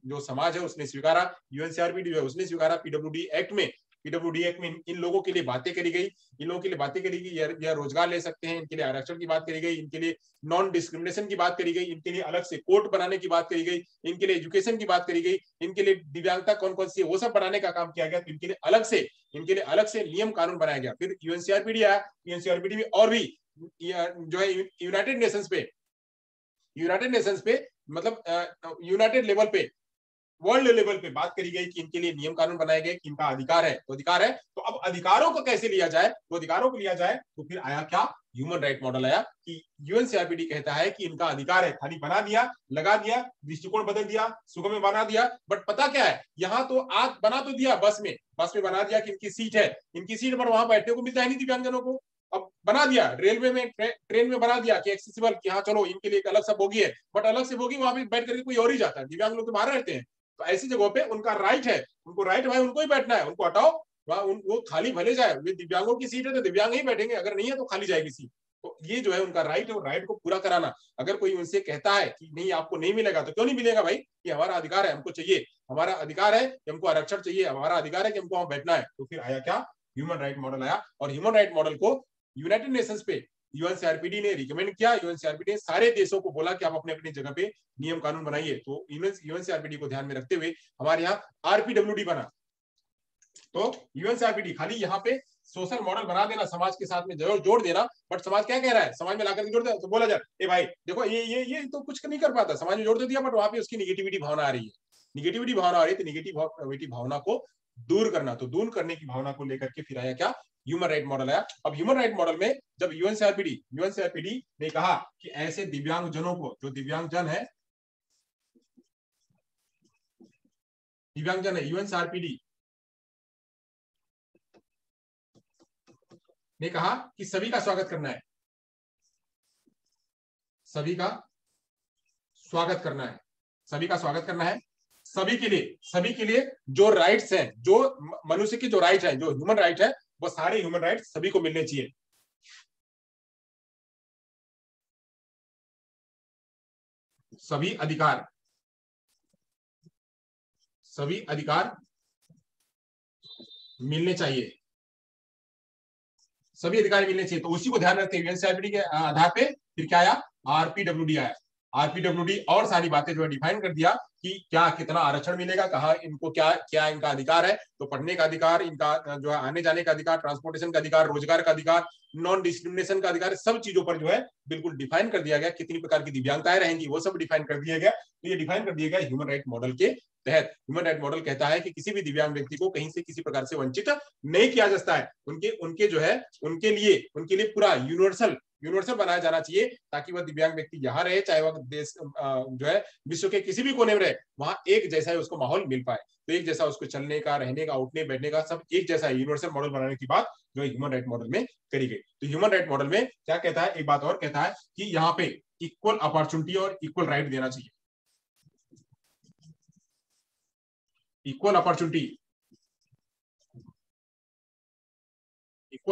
जो समाज है उसने स्वीकारा, यूएनसीआरपी जो है उसने स्वीकारा, पीडब्ल्यूडी एक्ट में इन लोगों के लिए बातें करी गई, इन लोगों के लिए बातें करी गई, यह रोजगार ले सकते हैं, इनके लिए आरक्षण की बात करी गई, इनके लिए नॉन डिस्क्रिमिनेशन की बात करी गई, इनके लिए अलग से कोर्ट बनाने की बात करी गई, इनके लिए एजुकेशन की बात करी गई, इनके लिए दिव्यांगता कौन कौन सी है वो सब बनाने का काम किया गया। तो इनके लिए अलग से नियम कानून बनाया गया। फिर यूएनसीआरपीडी आया, यूएनसीआरपीडी में और भी जो है यूनाइटेड नेशंस पे मतलब यूनाइटेड लेवल पे, वर्ल्ड लेवल पे बात करी गई कि इनके लिए नियम कानून बनाए गए कि इनका अधिकार है। तो अधिकार है, तो अब अधिकारों को कैसे लिया जाए? तो अधिकारों को लिया जाए तो फिर आया क्या? ह्यूमन राइट मॉडल आया कि यूएनसीआरपीडी कहता है कि इनका अधिकार है। खाली बना दिया, लगा दिया, दृष्टिकोण बदल दिया, सुगम बना दिया, बट पता क्या है, यहाँ तो आज बना तो दिया, बस में बना दिया कि इनकी सीट है, इनकी सीट पर वहां बैठने को मिलता है नहीं दिव्यांगजनों को। अब बना दिया, रेलवे में ट्रेन में बना दिया कि एक्सेसिबल, कि हाँ चलो इनके लिए एक अलग सा बोगी है, बट अलग से बोगी वहां पे बैठ करके कोई और ही जाता है, दिव्यांग लोग तो बाहर रहते हैं। तो ऐसी जगहों पे उनका राइट है, उनको राइट भाई उनको ही बैठना है, उनको हटाओ, वो खाली भले जाए। वे दिव्यांगों की सीट है तो दिव्यांग ही बैठेंगे, अगर नहीं है तो खाली जाएगी सीट। तो ये जो है उनका राइट है, राइट को पूरा कराना। अगर कोई उनसे कहता है कि नहीं आपको नहीं मिलेगा, तो क्यों नहीं मिलेगा भाई? ये हमारा अधिकार है, हमको चाहिए, हमारा अधिकार है कि हमको आरक्षण चाहिए, हमारा अधिकार है कि हमको वहां बैठना है। तो फिर आया क्या? ह्यूमन राइट मॉडल आया। और ह्यूमन राइट मॉडल को यूनाइटेड नेशंस पे यूएनसीआरपीडी ने रिकमेंड किया। यूएनसीआरपीडी ने सारे देशों को बोला कि आप अपने अपनी जगह पे नियम कानून बनाइए। तो यूएनसीआरपीडी को ध्यान में रखते हुए हमारे यहाँ आरपीडब्ल्यूडी बना, तो यूएनसीआरपीडी खाली यहाँ पे सोशल मॉडल बना देना, समाज के साथ में जरूर जोड़ देना, बट समाज क्या कह रहा है, समाज में लाकर के जोड़ देना, तो बोला जाए ए भाई देखो ये तो कुछ नहीं कर पाता, समाज में जोड़ तो दिया, बट वहां पे उसकी निगेटिविटी भावना आ रही है, निगेटिविटी भावना आ रही है, तो निगेटिविटी भावना को दूर करना, तो दूर करने की भावना को लेकर के फिर आया क्या, ह्यूमन राइट मॉडल आया। अब ह्यूमन राइट मॉडल में जब यूएनसीआरपीडी ने कहा कि ऐसे दिव्यांगजनों को, जो दिव्यांगजन है यूएनसीआरपीडी ने कहा कि सभी का स्वागत करना है, सभी का स्वागत करना है, सभी का स्वागत करना है, सभी के लिए जो राइट्स हैं, जो मनुष्य के जो राइट है, जो ह्यूमन राइट है, वो सारे ह्यूमन राइट सभी को मिलने चाहिए। सभी अधिकार मिलने चाहिए, सभी अधिकार मिलने चाहिए। तो उसी को ध्यान रखते हुए यूएनसीआरपीडी के आधार पे फिर क्या आया, आरपीडब्ल्यूडी आया। आरपीडब्ल्यूडी और सारी बातें जो है डिफाइन कर दिया कि क्या कितना आरक्षण मिलेगा, कहाँ इनको क्या क्या इनका अधिकार है, तो पढ़ने का अधिकार, इनका जो है आने जाने का अधिकार, ट्रांसपोर्टेशन का अधिकार, रोजगार का अधिकार, नॉन डिस्क्रिमिनेशन का अधिकार, सब चीजों पर जो है बिल्कुल डिफाइन कर दिया गया, कितनी प्रकार की दिव्यांगताएं रहेंगी वो सब डिफाइन कर दिया गया। तो ये डिफाइन कर दिया गया यूमन राइट मॉडल के तहत। ह्यूमन राइट मॉडल कहता है कि किसी भी दिव्यांग व्यक्ति को कहीं से किसी प्रकार से वंचित नहीं किया जा सकता है, उनके जो है उनके लिए पूरा यूनिवर्सल बनाया जाना चाहिए, ताकि वह दिव्यांग व्यक्ति यहाँ रहे, चाहे वह देश जो है विश्व के किसी भी कोने में रहे, वहां एक जैसा ही उसको माहौल मिल पाए, तो एक जैसा उसको चलने का, रहने का, उठने बैठने का सब एक जैसा यूनिवर्सल मॉडल बनाने की बात जो है ह्यूमन राइट मॉडल में करी गई। तो ह्यूमन राइट मॉडल में क्या कहता है, एक बात और कहता है कि यहाँ पे इक्वल अपॉर्चुनिटी और इक्वल राइट देना चाहिए, इक्वल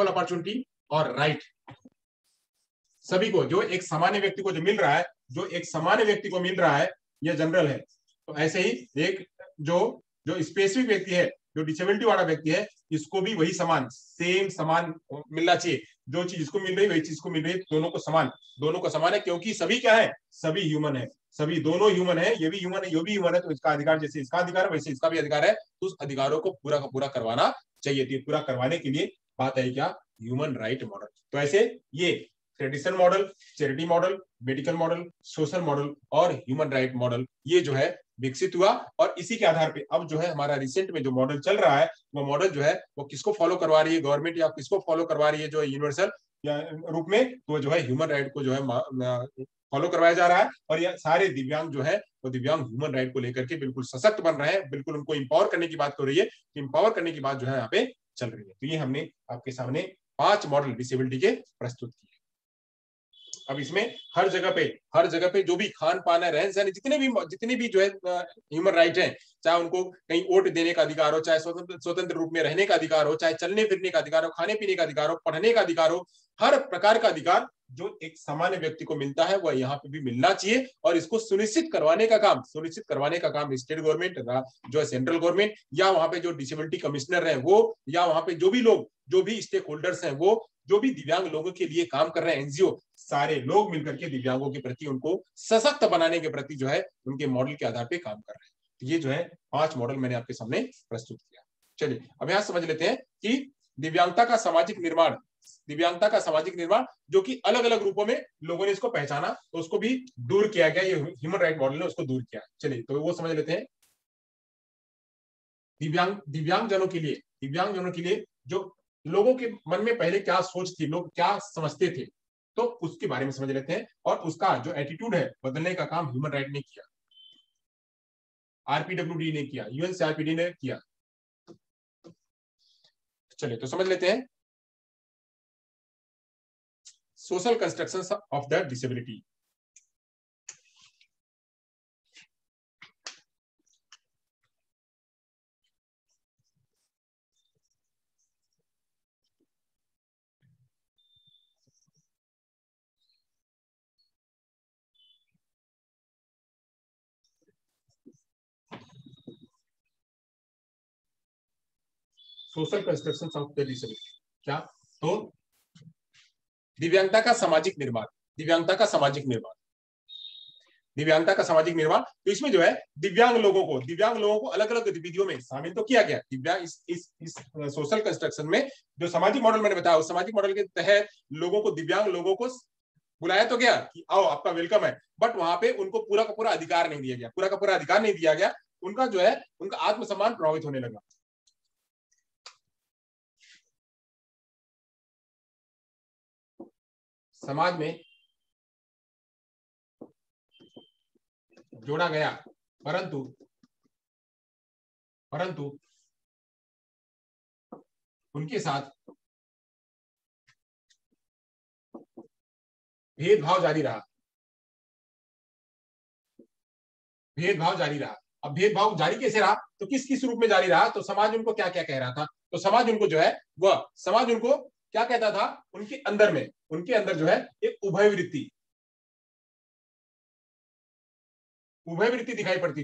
अपॉर्चुनिटी और राइट सभी को, जो एक सामान्य व्यक्ति को जो मिल रहा है, जो एक सामान्य व्यक्ति को मिल रहा है, यह जनरल है, तो ऐसे ही एक जो स्पेसिफिक व्यक्ति है, जो डिसेबिलिटी वाला व्यक्ति है, इसको भी वही समान मिलना चाहिए, जो चीज इसको मिल रही वही चीज को मिल रही है, दोनों को समान है, क्योंकि सभी क्या है, सभी ह्यूमन है, सभी दोनों ह्यूमन है, ये भी ह्यूमन है, ये भी ह्यूमन है, तो इसका अधिकार जैसे इसका अधिकार है वैसे इसका भी अधिकार है, तो उस अधिकारों को पूरा का पूरा करवाना चाहिए। तो पूरा करवाने के लिए बात है क्या, ह्यूमन राइट मॉडल। तो ऐसे ये traditional model, charity model, medical model, social model और ह्यूमन राइट मॉडल, ये जो है विकसित हुआ, और इसी के आधार पे अब जो है हमारा रिसेंट में जो मॉडल चल रहा है, वो मॉडल जो है वो किसको फॉलो करवा रही है, गवर्नमेंट या किसको फॉलो करवा रही है जो यूनिवर्सल रूप में, तो जो है ह्यूमन राइट को जो है फॉलो करवाया जा रहा है, और ये सारे दिव्यांग जो है वो दिव्यांग ह्यूमन राइट को लेकर के बिल्कुल सशक्त बन रहे हैं, बिल्कुल उनको इंपावर करने की बात हो रही है, इंपावर करने की बात जो है यहाँ पे चल रही है। तो ये हमने आपके सामने 5 मॉडल डिसेबिलिटी के प्रस्तुत किए। अब इसमें हर जगह पे जो भी खान पान है, रहन सहन, जितने भी जो है ह्यूमन राइट है, चाहे उनको कहीं वोट देने का अधिकार हो, चाहे स्वतंत्र रूप में रहने का अधिकार हो, चाहे चलने फिरने का अधिकार हो, खाने पीने का अधिकार हो, पढ़ने का अधिकार हो, हर प्रकार का अधिकार जो एक सामान्य व्यक्ति को मिलता है वह यहाँ पे भी मिलना चाहिए, और इसको सुनिश्चित करवाने का काम स्टेट गवर्नमेंट, जो है सेंट्रल गवर्नमेंट, या वहां पे जो डिसेबिलिटी कमिश्नर है वो, या वहां पे जो भी स्टेक होल्डर्स हैं वो, जो भी दिव्यांग लोगों के लिए काम कर रहे हैं एनजीओ, सारे लोग मिलकर के दिव्यांगों के प्रति, उनको सशक्त बनाने के प्रति जो है उनके मॉडल के आधार पर काम कर रहे हैं। तो ये जो है 5 मॉडल मैंने आपके सामने प्रस्तुत किया। चलिए अब यहां समझ लेते हैं कि दिव्यांगता का सामाजिक निर्माण जो कि अलग अलग रूपों में लोगों ने इसको पहचाना, तो उसको भी दूर किया गया, ये ह्यूमन राइट मॉडल ने उसको दूर किया। चलिए तो वो समझ लेते हैं। दिव्यांगजनों के लिए जो लोगों के मन में पहले क्या सोच थी, लोग क्या समझते थे, तो उसके बारे में समझ लेते हैं, और उसका जो एटीट्यूड है बदलने का काम ह्यूमन राइट ने किया, आरपीडब्ल्यूडी ने किया, यूएनसीआरपीडी ने किया। चलिए तो समझ लेते हैं social constructions of the disability. Social constructions of the disability क्या, तो दिव्यांगता का सामाजिक निर्माण। दिव्यांगता का सामाजिक निर्माण। तो इसमें जो है दिव्यांग लोगों को अलग अलग गतिविधियों में शामिल तो किया गया। दिव्यांग इस सोशल कंस्ट्रक्शन में जो सामाजिक मॉडल मैंने बताया, उस सामाजिक मॉडल के तहत लोगों को, दिव्यांग लोगों को बुलाया तो गया कि आओ आपका वेलकम है, बट वहां पे उनको पूरा का पूरा अधिकार नहीं दिया गया, पूरा का पूरा अधिकार नहीं दिया गया। उनका जो है उनका आत्मसम्मान प्रभावित होने लगा। समाज में जोड़ा गया, परंतु उनके साथ भेदभाव जारी रहा। अब भेदभाव जारी कैसे रहा, तो किस किस रूप में जारी रहा, तो समाज उनको क्या क्या कह रहा था, तो समाज उनको जो है वह समाज उनको क्या कहता था, उनके अंदर जो है एक उभय वृत्ति दिखाई पड़ती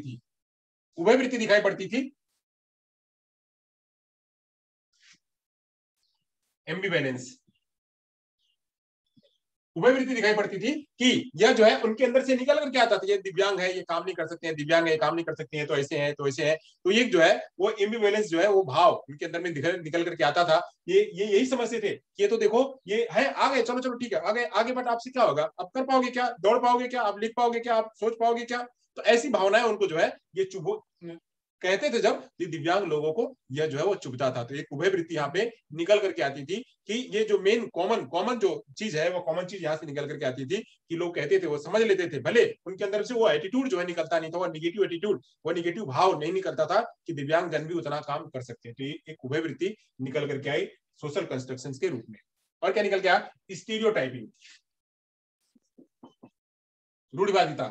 थी, एम्बिवेलेंस, उभय वृत्ति दिखाई पड़ती थी कि यह जो है उनके अंदर से निकल करके आता था, ये दिव्यांग है ये काम नहीं कर सकते हैं, दिव्यांग है ये काम नहीं कर सकते हैं, तो ऐसे हैं तो ऐसे हैं। तो ये जो है वो एम्बिवेलेंस जो है वो भाव उनके अंदर में निकल करके आता था। ये यही समझते थे कि ये तो देखो ये है, आ गए, चलो चलो ठीक है, आगे बट आपसे क्या होगा, आप कर पाओगे क्या, दौड़ पाओगे क्या, आप लिख पाओगे क्या, आप सोच पाओगे क्या। तो ऐसी भावनाएं उनको जो है ये चुभो कहते थे, जब दिव्यांग लोगों को यह जो है वो चुभता था। तो एक उभय वृत्ति यहाँ पे निकल करके आती थी कि ये जो मेन कॉमन जो चीज है, वो कॉमन चीज यहाँ से निकल करके आती थी कि लोग कहते थे, वो समझ लेते थे, भले उनके अंदर से वो एटीट्यूड जो है निकलता नहीं था, वो निगेटिव एटीट्यूड, वो निगेटिव भाव नहीं निकलता था कि दिव्यांग जन भी उतना काम कर सकते हैं। तो ये एक उभय वृत्ति निकल करके आई सोशल कंस्ट्रक्शन के रूप में। और क्या निकल के आया, स्टीरियोटाइपिंग, रूढ़िवादिता,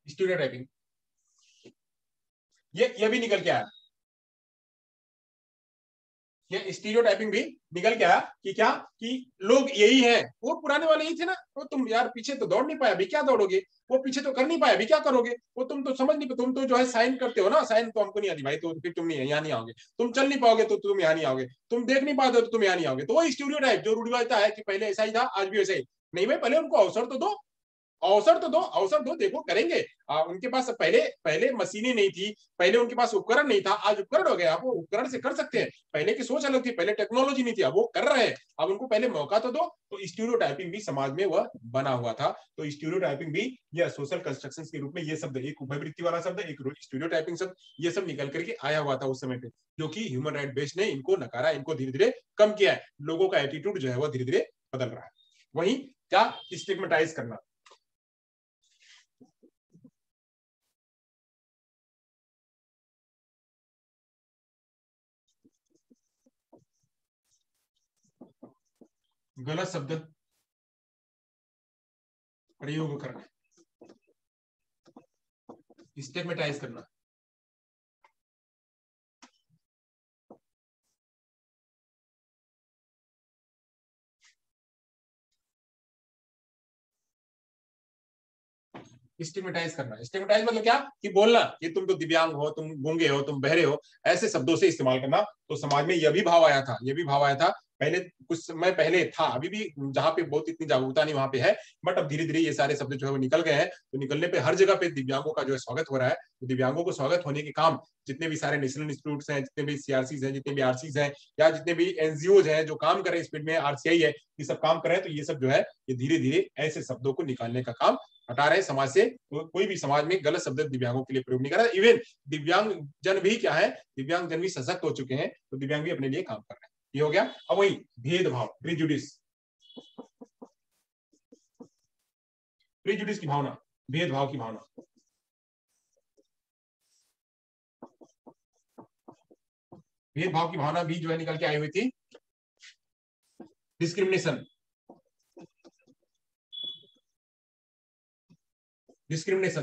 स्टीरियोटाइपिंग, ये भी निकल के आया। ये स्टीरियोटाइपिंग भी निकल के आया कि क्या, कि लोग यही है, वो पुराने वाले ही थे ना, वो तुम यार पीछे तो दौड़ नहीं पाया, अभी क्या दौड़ोगे, वो पीछे तो कर नहीं पाया, अभी क्या करोगे, वो तुम तो समझ नहीं, तुम तो जो है साइन करते हो ना, साइन तो हमको नहीं आती भाई, तो फिर तुम नहीं यहाँ नहीं आओगे, तुम चल नहीं पाओगे तो तुम यहाँ नहीं आओगे, तुम देख नहीं पाते तो तुम यहाँ नहीं आओगे। तो वो स्टीरियोटाइप जो रूढ़िवादिता है कि पहले ऐसा ही था आज भी वैसा ही, नहीं भाई पहले उनको अवसर तो दो, अवसर दो, देखो करेंगे। उनके पास पहले मशीनें नहीं थी, पहले उनके पास उपकरण नहीं था, आज उपकरण हो गया, वो उपकरण से कर सकते हैं। पहले की सोच अलग थी, पहले टेक्नोलॉजी नहीं थी, अब वो कर रहे हैं, अब उनको पहले मौका तो दो। तो स्टीरियोटाइपिंग भी समाज में वह बना हुआ था। तो स्टीरियोटाइपिंग भी यह सोशल कंस्ट्रक्शन के रूप में ये शब्द, एक उभयवृत्ति वाला शब्द, एक स्टीरियोटाइपिंग शब्द, ये सब निकल करके आया हुआ था उस समय पे, जो कि ह्यूमन राइट बेस्ड ने इनको नकारा, इनको धीरे धीरे कम किया है। लोगों का एटीट्यूड जो है वो धीरे धीरे बदल रहा है। वही क्या, स्टिग्मेटाइज करना, गलत शब्द प्रयोग करना, स्टिग्मेटाइज करना, स्टिग्मेटाइज करना। स्टिग्मेटाइज मतलब क्या, कि बोलना कि तुम तो दिव्यांग हो, तुम गूंगे हो, तुम बहरे हो, ऐसे शब्दों से इस्तेमाल करना। तो समाज में यह भी भाव आया था, पहले कुछ समय पहले था, अभी भी जहाँ पे बहुत इतनी जागरूकता नहीं वहां पे है, बट अब धीरे धीरे ये सारे शब्द जो है वो निकल गए हैं। तो निकलने पे हर जगह पे दिव्यांगों का जो है स्वागत हो रहा है। तो दिव्यांगों को स्वागत होने के काम जितने भी सारे नेशनल इंस्टीट्यूट हैं, जितने भी सीआरसीज हैं, जितने भी आरसीज हैं, या जितने भी एनजीओ हैं जो काम कर रहे हैं इस फील्ड में, आरसीआई है, ये सब काम कर रहे हैं। तो ये सब जो है ये धीरे धीरे ऐसे शब्दों को निकालने का काम हटा रहे हैं समाज से। तो कोई भी समाज में गलत शब्द दिव्यांगों के लिए प्रयोग नहीं कर रहा है। इवन दिव्यांग जन भी क्या है, दिव्यांग जन भी सशक्त हो चुके हैं, तो दिव्यांग भी अपने लिए काम कर रहे हैं। ये हो गया। अब वही भेदभाव, प्रिजुडिस, की भावना, भेदभाव की भावना, भेदभाव की भावना भी जो है निकल के आई हुई थी। डिस्क्रिमिनेशन,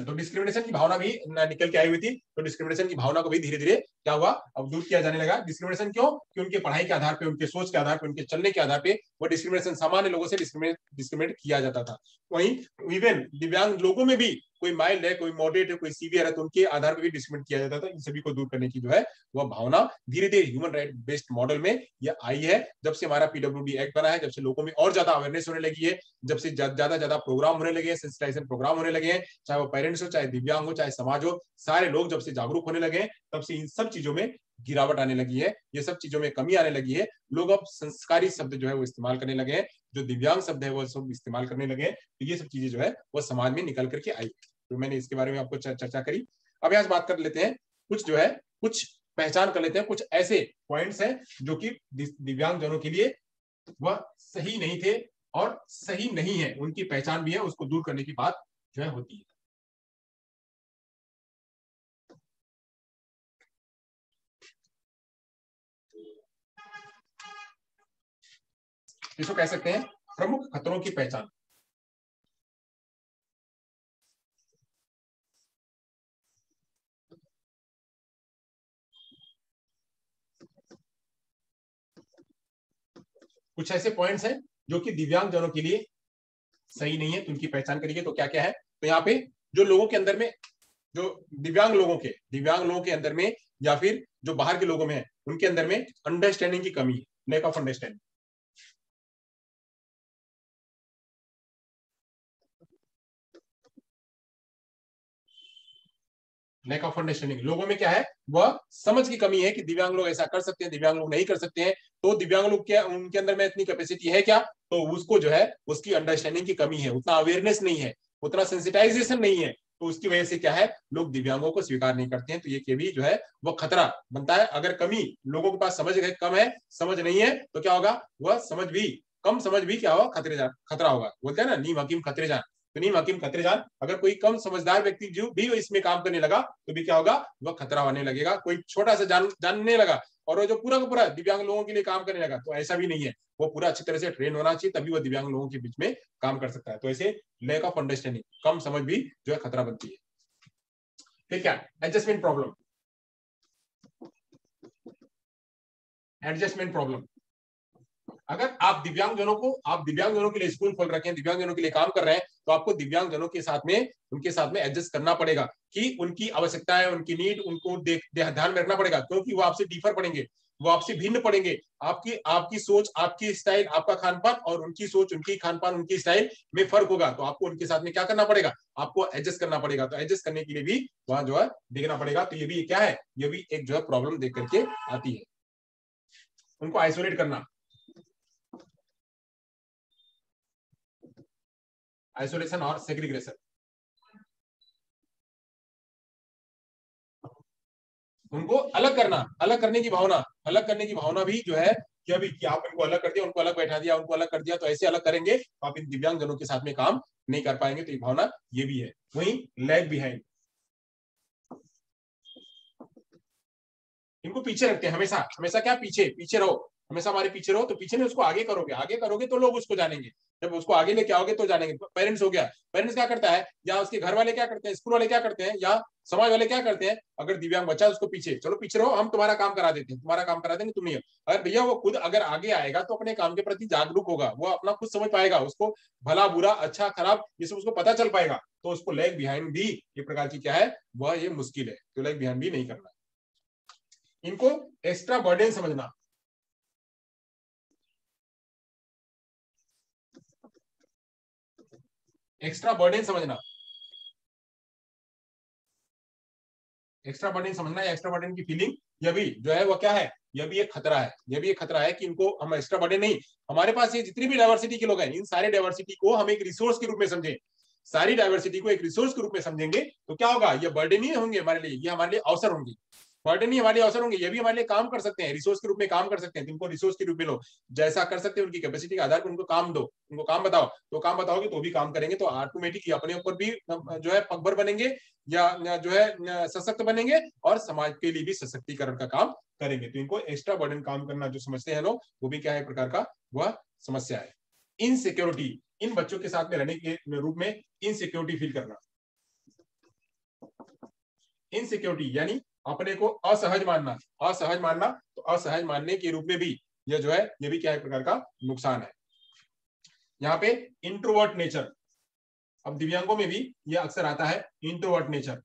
तो डिस्क्रिमिनेशन की भावना भी निकल के आई हुई थी। तो डिस्क्रिमिनेशन की भावना को भी धीरे धीरे क्या हुआ, अब दूर किया जाने लगा। डिस्क्रिमिनेशन क्यों? कि उनके पढ़ाई के आधार पे, उनके सोच के आधार पे, उनके चलने के आधार पे वो डिस्क्रिमिनेशन, सामान्य लोगों से डिस्क्रिमिनेट किया जाता था। वहीं इवन दिव्यांग लोगों में भी कोई माइल्ड है, कोई मॉडरेट है, कोई सीवियर है, तो उनके आधार पर भी डिस्क्रिमिनेट किया जाता था। इन सभी को दूर करने की जो है वह भावना धीरे धीरे ह्यूमन राइट बेस्ड मॉडल में यह आई है। जब से हमारा पीडब्ल्यूडी एक्ट बना है, जब से लोगों में और ज्यादा अवेयरनेस होने लगी है, जब से ज्यादा प्रोग्राम होने लगे हैं, सेंसिटाइजेशन प्रोग्राम होने लगे हैं, चाहे वो पेरेंट्स हो, चाहे दिव्यांग हो, चाहे समाज हो, सारे लोग जब से जागरूक होने लगे हैं, तब से इन सब चीजों में गिरावट आने लगी है, ये सब चीजों में कमी आने लगी है। लोग अब संस्कारी शब्द जो है वो इस्तेमाल करने लगे हैं, जो दिव्यांग शब्द है वो सब इस्तेमाल करने लगे हैं। तो ये सब चीजें जो है वो समाज में निकल करके आई। तो मैंने इसके बारे में आपको चर्चा करी। अब यहाँ बात कर लेते हैं कुछ जो है, कुछ पहचान कर लेते हैं कुछ ऐसे पॉइंट्स हैं जो कि दिव्यांग जनों के लिए वह सही नहीं थे और सही नहीं है, उनकी पहचान भी है, उसको दूर करने की बात जो है होती है। इसको कह सकते हैं प्रमुख खतरों की पहचान। कुछ ऐसे पॉइंट्स हैं जो कि दिव्यांग जनों के लिए सही नहीं है, तो उनकी पहचान करिए। तो क्या क्या है? तो यहाँ पे जो लोगों के अंदर में, जो दिव्यांग लोगों के अंदर में, या फिर जो बाहर के लोगों में है, उनके अंदर में अंडरस्टैंडिंग की कमी है, lack of understanding. Lack of understanding, लोगों में क्या है, वह समझ की कमी है कि दिव्यांग लोग ऐसा कर सकते हैं, दिव्यांग लोग नहीं कर सकते हैं। तो दिव्यांग लोग क्या, उनके अंदर में इतनी कैपेसिटी है क्या? तो उसको जो है उसकी अंडरस्टैंडिंग की कमी है, उतना अवेयरनेस नहीं है, उतना सेंसिटाइजेशन नहीं है। तो उसकी वजह से क्या है, लोग दिव्यांगों को स्वीकार नहीं करते हैं। तो ये भी जो है वह खतरा बनता है। अगर कमी, लोगों के पास समझ कम है, समझ नहीं है, तो क्या होगा, वह समझ भी क्या होगा, खतरा होगा। बोलते हैं ना, नीम हकीम खतरे जान। तो नीम हकीम खतरे जान, अगर कोई कम समझदार व्यक्ति जो भी इसमें काम करने लगा, तो भी क्या होगा, वह खतरा होने लगेगा। कोई छोटा सा जानने लगा और वो जो पूरा का पूरा दिव्यांग लोगों के लिए काम करने लगा, तो ऐसा भी नहीं है। वो पूरा अच्छी तरह से ट्रेन होना चाहिए, तभी वो दिव्यांग लोगों के बीच में काम कर सकता है। तो ऐसे लैक ऑफ अंडरस्टैंडिंग, कम समझ भी जो है खतरा बनती है। ठीक है, एडजस्टमेंट प्रॉब्लम। एडजस्टमेंट प्रॉब्लम, अगर आप दिव्यांगजनों के लिए स्कूल खोल रखे हैं, दिव्यांगजनों के लिए काम कर रहे हैं, तो आपको दिव्यांगजनों के साथ में, उनके साथ में एडजस्ट करना पड़ेगा कि उनकी आवश्यकताएं, उनकी नीड, उनको ध्यान में रखना पड़ेगा, क्योंकि वो आपसे डिफर पड़ेंगे, वो आपसे भिन्न पड़ेंगे। आपकी सोच, आपकी स्टाइल, आपका खान पान, और उनकी सोच, उनकी खान पान, उनकी स्टाइल में फर्क होगा। तो आपको उनके साथ में क्या करना पड़ेगा, आपको एडजस्ट करना पड़ेगा। तो एडजस्ट करने के लिए भी वहां जो है देखना पड़ेगा। तो ये भी क्या है, ये भी एक जो है प्रॉब्लम देख करके आती है। उनको आइसोलेट करना, आइसोलेशन और सेग्रीगेशन, उनको अलग करने की भावना, भी जो है कि अभी कि आप इनको अलग कर दिया, उनको अलग बैठा दिया, उनको अलग कर दिया, तो ऐसे अलग करेंगे तो आप इन दिव्यांग जनों के साथ में काम नहीं कर पाएंगे। तो ये भावना ये भी है। वहीं लैग बिहाइंड, इनको पीछे रखते हैं हमेशा, क्या, पीछे पीछे रहो, हमेशा हमारे पीछे रहो। तो पीछे नहीं, उसको आगे करोगे, तो लोग उसको जानेंगे। जब उसको आगे लेके आओगे तो जानेंगे। पेरेंट्स हो गया, पेरेंट्स क्या करता है, या उसके घर वाले क्या करते हैं, स्कूल वाले क्या करते हैं, या समाज वाले क्या करते हैं, अगर दिव्यांग बच्चा उसको पीछे, चलो पीछे रहो, हम तुम्हारा काम करा देते हैं, तुम्हारा काम करा देंगे, तुम नहीं हो। अगर भैया वो खुद अगर आगे आएगा तो अपने काम के प्रति जागरूक होगा, वो अपना खुद समझ पाएगा, उसको भला बुरा अच्छा खराब ये सब उसको पता चल पाएगा। तो उसको लैग बिहाइंड भी ये प्रकार की क्या है, वह ये मुश्किल है। तो लैग बिहाइंड भी नहीं करना। इनको एक्स्ट्रा बर्डन समझना, एक्स्ट्रा बर्डन समझना, एक्स्ट्रा बर्डन समझना या एक्स्ट्रा बर्डन की फीलिंग, यह भी जो है वो क्या है, यह भी एक खतरा है। यह भी एक खतरा है कि इनको हम एक्स्ट्रा बर्डन नहीं, हमारे पास ये जितनी भी डाइवर्सिटी के लोग हैं, इन सारे डाइवर्सिटी को हम एक रिसोर्स के रूप में समझें, सारी डाइवर्सिटी को एक रिसोर्स के रूप में समझेंगे, तो क्या होगा, ये बर्डन ही होंगे हमारे लिए, ये हमारे लिए अवसर होंगे। बर्डन ही हमारे लिए अवसर होंगे, ये भी हमारे लिए काम कर सकते हैं, रिसोर्स के रूप में काम कर सकते हैं। इनको रिसोर्स के रूप में लो, जैसा कर सकते हैं उनकी कैपेसिटी के आधार पर उनको काम दो, उनको काम बताओ, तो काम बताओगे तो भी काम करेंगे, तो ऑटोमेटिक अपने ऊपर भी जो है पगभर बनेंगे, या जो है सशक्त बनेंगे, और समाज के लिए भी सशक्तिकरण का काम करेंगे। तो इनको एक्स्ट्रा बर्डन काम करना जो समझते हैं लोग, वो भी क्या है, प्रकार का वह समस्या है। इनसिक्योरिटी, इन बच्चों के साथ में रहने के रूप में इनसिक्योरिटी फील करना, इनसिक्योरिटी यानी अपने को असहज मानना, असहज मानना, तो असहज मानने के रूप में भी यह जो है ये भी क्या एक प्रकार का नुकसान है। यहाँ पे इंट्रोवर्ट नेचर, अब दिव्यांगों में भी यह अक्सर आता है इंट्रोवर्ट नेचर।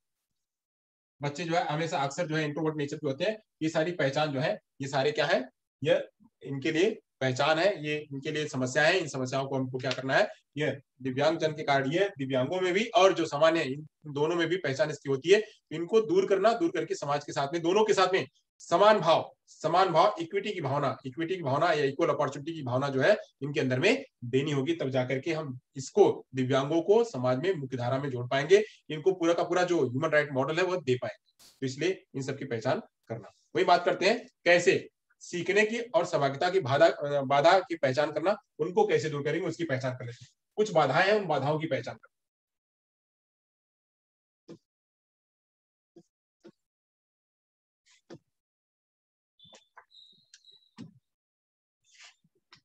बच्चे जो है हमेशा अक्सर जो है इंट्रोवर्ट नेचर के होते हैं। ये सारी पहचान जो है ये सारे क्या है, ये इनके लिए पहचान है, ये इनके लिए समस्या है। इन समस्याओं को हमको क्या करना है, ये दिव्यांग जन के कारण, ये दिव्यांगों में भी और जो सामान्य है इन दोनों में भी पहचान इसकी होती है। इनको दूर करना, दूर करके समाज के साथ में, दोनों के साथ में समान भाव, समान भाव, इक्विटी की भावना, इक्विटी की भावना या इक्वल अपॉर्चुनिटी की भावना जो है इनके अंदर में देनी होगी, तब जाकर के हम इसको दिव्यांगों को समाज में मुख्य धारा में जोड़ पाएंगे, इनको पूरा का पूरा जो ह्यूमन राइट मॉडल है वो दे पाएंगे। तो इसलिए इन सबकी पहचान करना। वही बात करते हैं कैसे सीखने की और सहभागिता की बाधा की पहचान करना, उनको कैसे दूर करेंगे उसकी पहचान कर लेते हैं। कुछ बाधाएं हैं, उन बाधाओं की पहचान करना।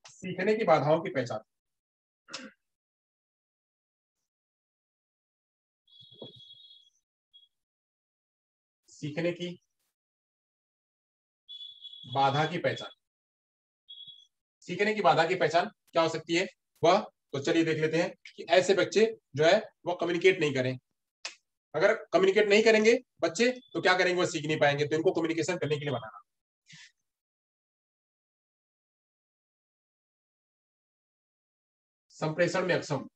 सीखने की बाधाओं की पहचान, सीखने की बाधा की पहचान, सीखने की बाधा की पहचान क्या हो सकती है वह, तो चलिए देख लेते हैं कि ऐसे बच्चे जो है वो कम्युनिकेट नहीं करें। अगर कम्युनिकेट नहीं करेंगे बच्चे तो क्या करेंगे, वो सीख नहीं पाएंगे। तो इनको कम्युनिकेशन करने के लिए बनाना। संप्रेषण में अक्षम,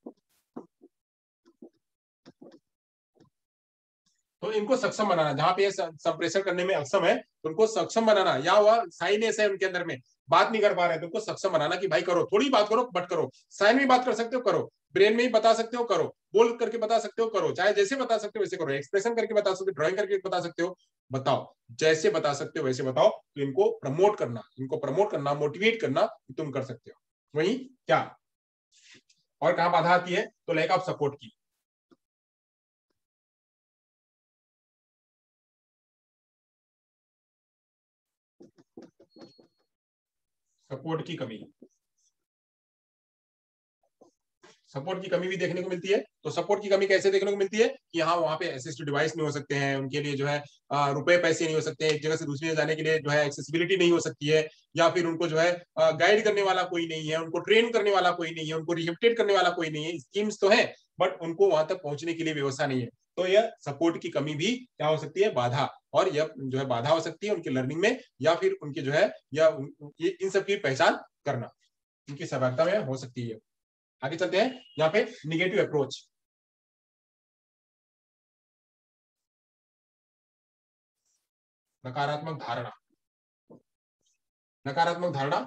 तो इनको सक्षम बनाना। जहां पे संप्रेषण करने में अक्षम है तो उनको सक्षम बनाना, या वह साइनेस है उनके अंदर में, बात नहीं कर पा रहे हैं तो उनको सक्षम बनाना कि भाई करो, थोड़ी बात करो बट करो। साइन में बात कर सकते हो करो, ब्रेन में ही बता सकते हो करो, बोल करके बता सकते हो करो, चाहे जैसे बता सकते हो वैसे करो, एक्सप्रेशन करके बता सकते हो, ड्राइंग करके बता सकते हो, बताओ, जैसे बता सकते हो वैसे बताओ। तो इनको प्रमोट करना, इनको प्रमोट करना, मोटिवेट करना कि तुम कर सकते हो। वही क्या और कहां बाधा आती है, तो लैक ऑफ सपोर्ट की, सपोर्ट की कमी, सपोर्ट की कमी भी देखने को मिलती है। तो सपोर्ट की कमी कैसे देखने को मिलती है कि हाँ वहां पे असिस्टिव डिवाइस नहीं हो सकते हैं, उनके लिए जो है रुपए पैसे नहीं हो सकते हैं, एक जगह से दूसरी जगह जाने के लिए जो है एक्सेसिबिलिटी नहीं हो सकती है, या फिर उनको जो है गाइड करने वाला कोई नहीं है, उनको ट्रेन करने वाला कोई नहीं है, उनको रिहेबिलिटेट करने वाला कोई नहीं है। स्कीम्स तो है बट उनको वहां तक पहुंचने के लिए व्यवस्था नहीं है। तो यह सपोर्ट की कमी भी क्या हो सकती है, बाधा, और यह जो है बाधा हो सकती है उनकी लर्निंग में, या फिर उनके जो है या इन सब की पहचान करना उनकी सहभागिता में हो सकती है। आगे चलते हैं। यहाँ पे निगेटिव अप्रोच, नकारात्मक धारणा, नकारात्मक धारणा,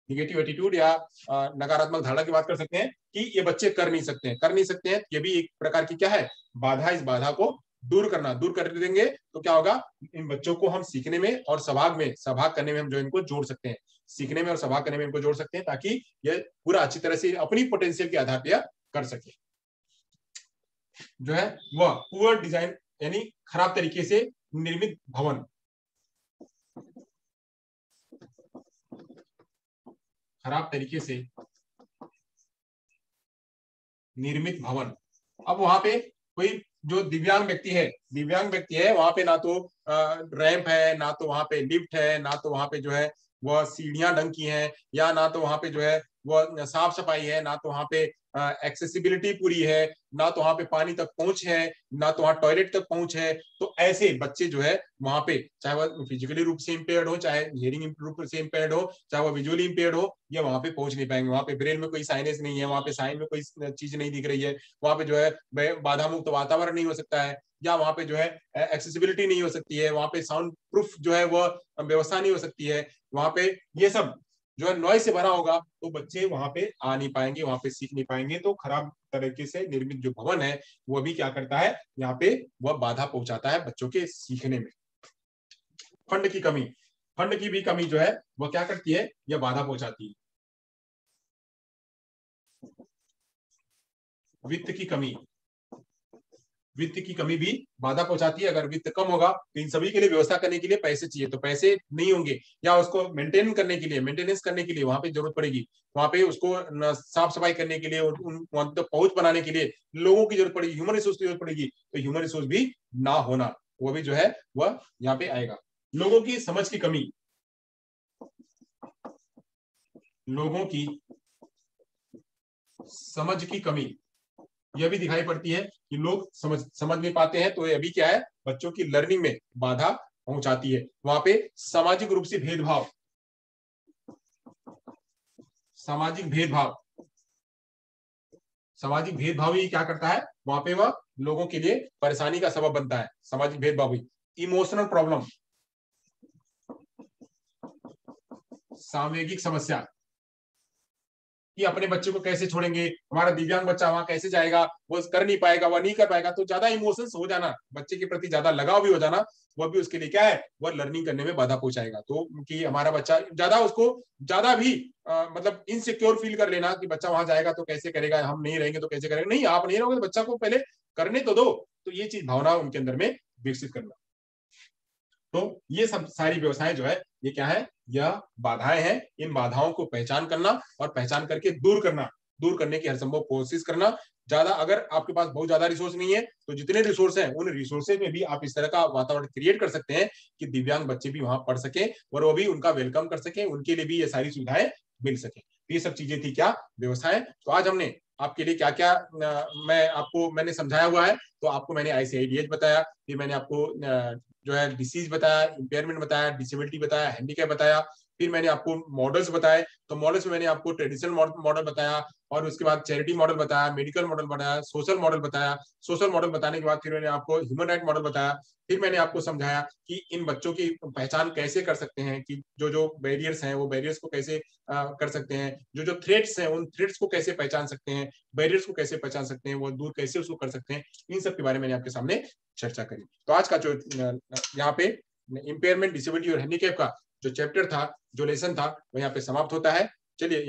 निगेटिव एटीट्यूड या नकारात्मक धारणा की बात कर सकते हैं कि ये बच्चे कर नहीं सकते हैं, कर नहीं सकते हैं। ये भी एक प्रकार की क्या है, बाधा। इस बाधा को दूर करना, दूर कर देंगे तो क्या होगा, इन बच्चों को हम सीखने में और सहभाग करने में हम जो इनको जोड़ सकते हैं, सीखने में और सहभाग करने में इनको जोड़ सकते हैं, ताकि ये पूरा अच्छी तरह से अपनी पोटेंशियल के आधार पर कर सके। जो है वह पुअर डिजाइन, यानी खराब तरीके से निर्मित भवन, खराब तरीके से निर्मित भवन। अब वहां पे कोई जो दिव्यांग व्यक्ति है, दिव्यांग व्यक्ति है, वहां पे ना तो रैंप है, ना तो वहां पे लिफ्ट है, ना तो वहां पे जो है वह सीढ़ियां ढंग की हैं, या ना तो वहां पे जो है वह साफ सफाई है, ना तो वहां पे एक्सेसिबिलिटी पूरी है, ना तो वहां पे पानी तक पहुंच है, ना तो वहां टॉयलेट तक पहुंच है। तो ऐसे बच्चे जो है वहां पे, चाहे वह फिजिकली रूप से इम्पेयर्ड हो, चाहे हियरिंग रूप से इम्पेयर्ड हो, चाहे वह विजुअली इम्पेयर्ड हो, ये वहां पे पहुंच नहीं पाएंगे। वहां पे ब्रेन में कोई साइनेस नहीं है, वहां पे साइन में कोई चीज नहीं दिख रही है, वहां पे जो है बाधा मुक्त वातावरण नहीं हो सकता है, या वहां पे जो है एक्सेसिबिलिटी नहीं हो सकती है, वहां पे साउंड प्रूफ जो है वह व्यवस्था नहीं हो सकती है, वहां पे ये सब जो है नॉइज से भरा होगा, तो बच्चे वहां पे आ नहीं पाएंगे, वहां पे सीख नहीं पाएंगे। तो खराब तरीके से निर्मित जो भवन है वो भी क्या करता है, यहाँ पे वह बाधा पहुंचाता है बच्चों के सीखने में। फंड की कमी, फंड की भी कमी जो है वह क्या करती है, यह बाधा पहुंचाती है। वित्त की कमी, वित्त की कमी भी बाधा पहुंचाती है। अगर वित्त कम होगा तो इन सभी के लिए व्यवस्था करने के लिए पैसे चाहिए, तो पैसे नहीं होंगे, या उसको मेंटेन करने के लिए, मेंटेनेंस करने के लिए वहां पे जरूरत पड़ेगी, वहां पे उसको साफ सफाई करने के लिए, वहां तक पहुंच बनाने के लिए लोगों की जरूरत पड़ेगी, ह्यूमन रिसोर्स की जरूरत पड़ेगी। तो ह्यूमन रिसोर्स भी ना होना, वो भी जो है वह यहाँ पे आएगा। लोगों की समझ की कमी, लोगों की समझ की कमी यह भी दिखाई पड़ती है कि लोग समझ नहीं पाते हैं, तो ये अभी क्या है, बच्चों की लर्निंग में बाधा पहुंचाती है। वहां पे सामाजिक रूप से भेदभाव, सामाजिक भेदभाव, सामाजिक भेदभाव ही क्या करता है, वहां पे वह लोगों के लिए परेशानी का सबब बनता है। सामाजिक भेदभाव ही, इमोशनल प्रॉब्लम, सामूहिक समस्या कि अपने बच्चे को कैसे छोड़ेंगे, हमारा दिव्यांग बच्चा वहां कैसे जाएगा, वो कर नहीं पाएगा, वह नहीं कर पाएगा। तो ज्यादा इमोशंस हो जाना, बच्चे के प्रति ज्यादा लगाव भी हो जाना, वह भी उसके लिए क्या है, वह लर्निंग करने में बाधा पहुंचाएगा। तो कि हमारा बच्चा ज्यादा, उसको ज्यादा भी मतलब इनसिक्योर फील कर लेना कि बच्चा वहां जाएगा तो कैसे करेगा, हम नहीं रहेंगे तो कैसे करेगा। नहीं, आप नहीं रहोगे तो बच्चा को पहले करने तो दो। तो ये चीज भावना उनके अंदर में विकसित करना। तो ये सब सारी व्यवसाय जो है ये क्या है, यह बाधाएं हैं। इन बाधाओं को पहचान करना और पहचान करके दूर करना, दूर करने की हर संभव कोशिश करना। ज्यादा अगर आपके पास बहुत ज्यादा रिसोर्स नहीं है तो जितने रिसोर्स हैं उन रिसोर्सेज में भी आप इस तरह का वातावरण क्रिएट कर सकते हैं कि दिव्यांग बच्चे भी वहां पढ़ सके और वो भी उनका वेलकम कर सके, उनके लिए भी ये सारी सुविधाएं मिल सके। ये सब चीजें थी क्या, व्यवसाय। तो आज हमने आपके लिए क्या क्या मैंने समझाया हुआ है। तो आपको मैंने ICIDH बताया, फिर मैंने आपको जो है डिसीज बताया, इंपेयरमेंट बताया, डिसेबिलिटी बताया, हैंडीकैप बताया, फिर मैंने आपको मॉडल्स बताए। तो मॉडल्स में मैंने आपको ट्रेडिशनल मॉडल बताया, और उसके बाद चैरिटी मॉडल बताया, मेडिकल मॉडल बताया, सोशल मॉडल बताया। सोशल मॉडल बताने के बाद फिर मैंने आपको ह्यूमन राइट मॉडल बताया। फिर मैंने आपको समझाया कि इन बच्चों की पहचान कैसे कर सकते हैं, कि जो जो बैरियर्स हैं वो बैरियर्स को कैसे कर सकते हैं, जो जो थ्रेट्स हैं उन थ्रेट्स को कैसे पहचान सकते हैं, बैरियर्स को कैसे पहचान सकते हैं, वो दूर कैसे उसको कर सकते हैं। इन सब के बारे में मैंने आपके सामने चर्चा करी। तो आज का जो यहाँ पे इम्पेयरमेंट, डिसेबिलिटी और हैंडीकैप का जो चैप्टर था, जो लेसन था, वो यहाँ पे समाप्त होता है। चलिए।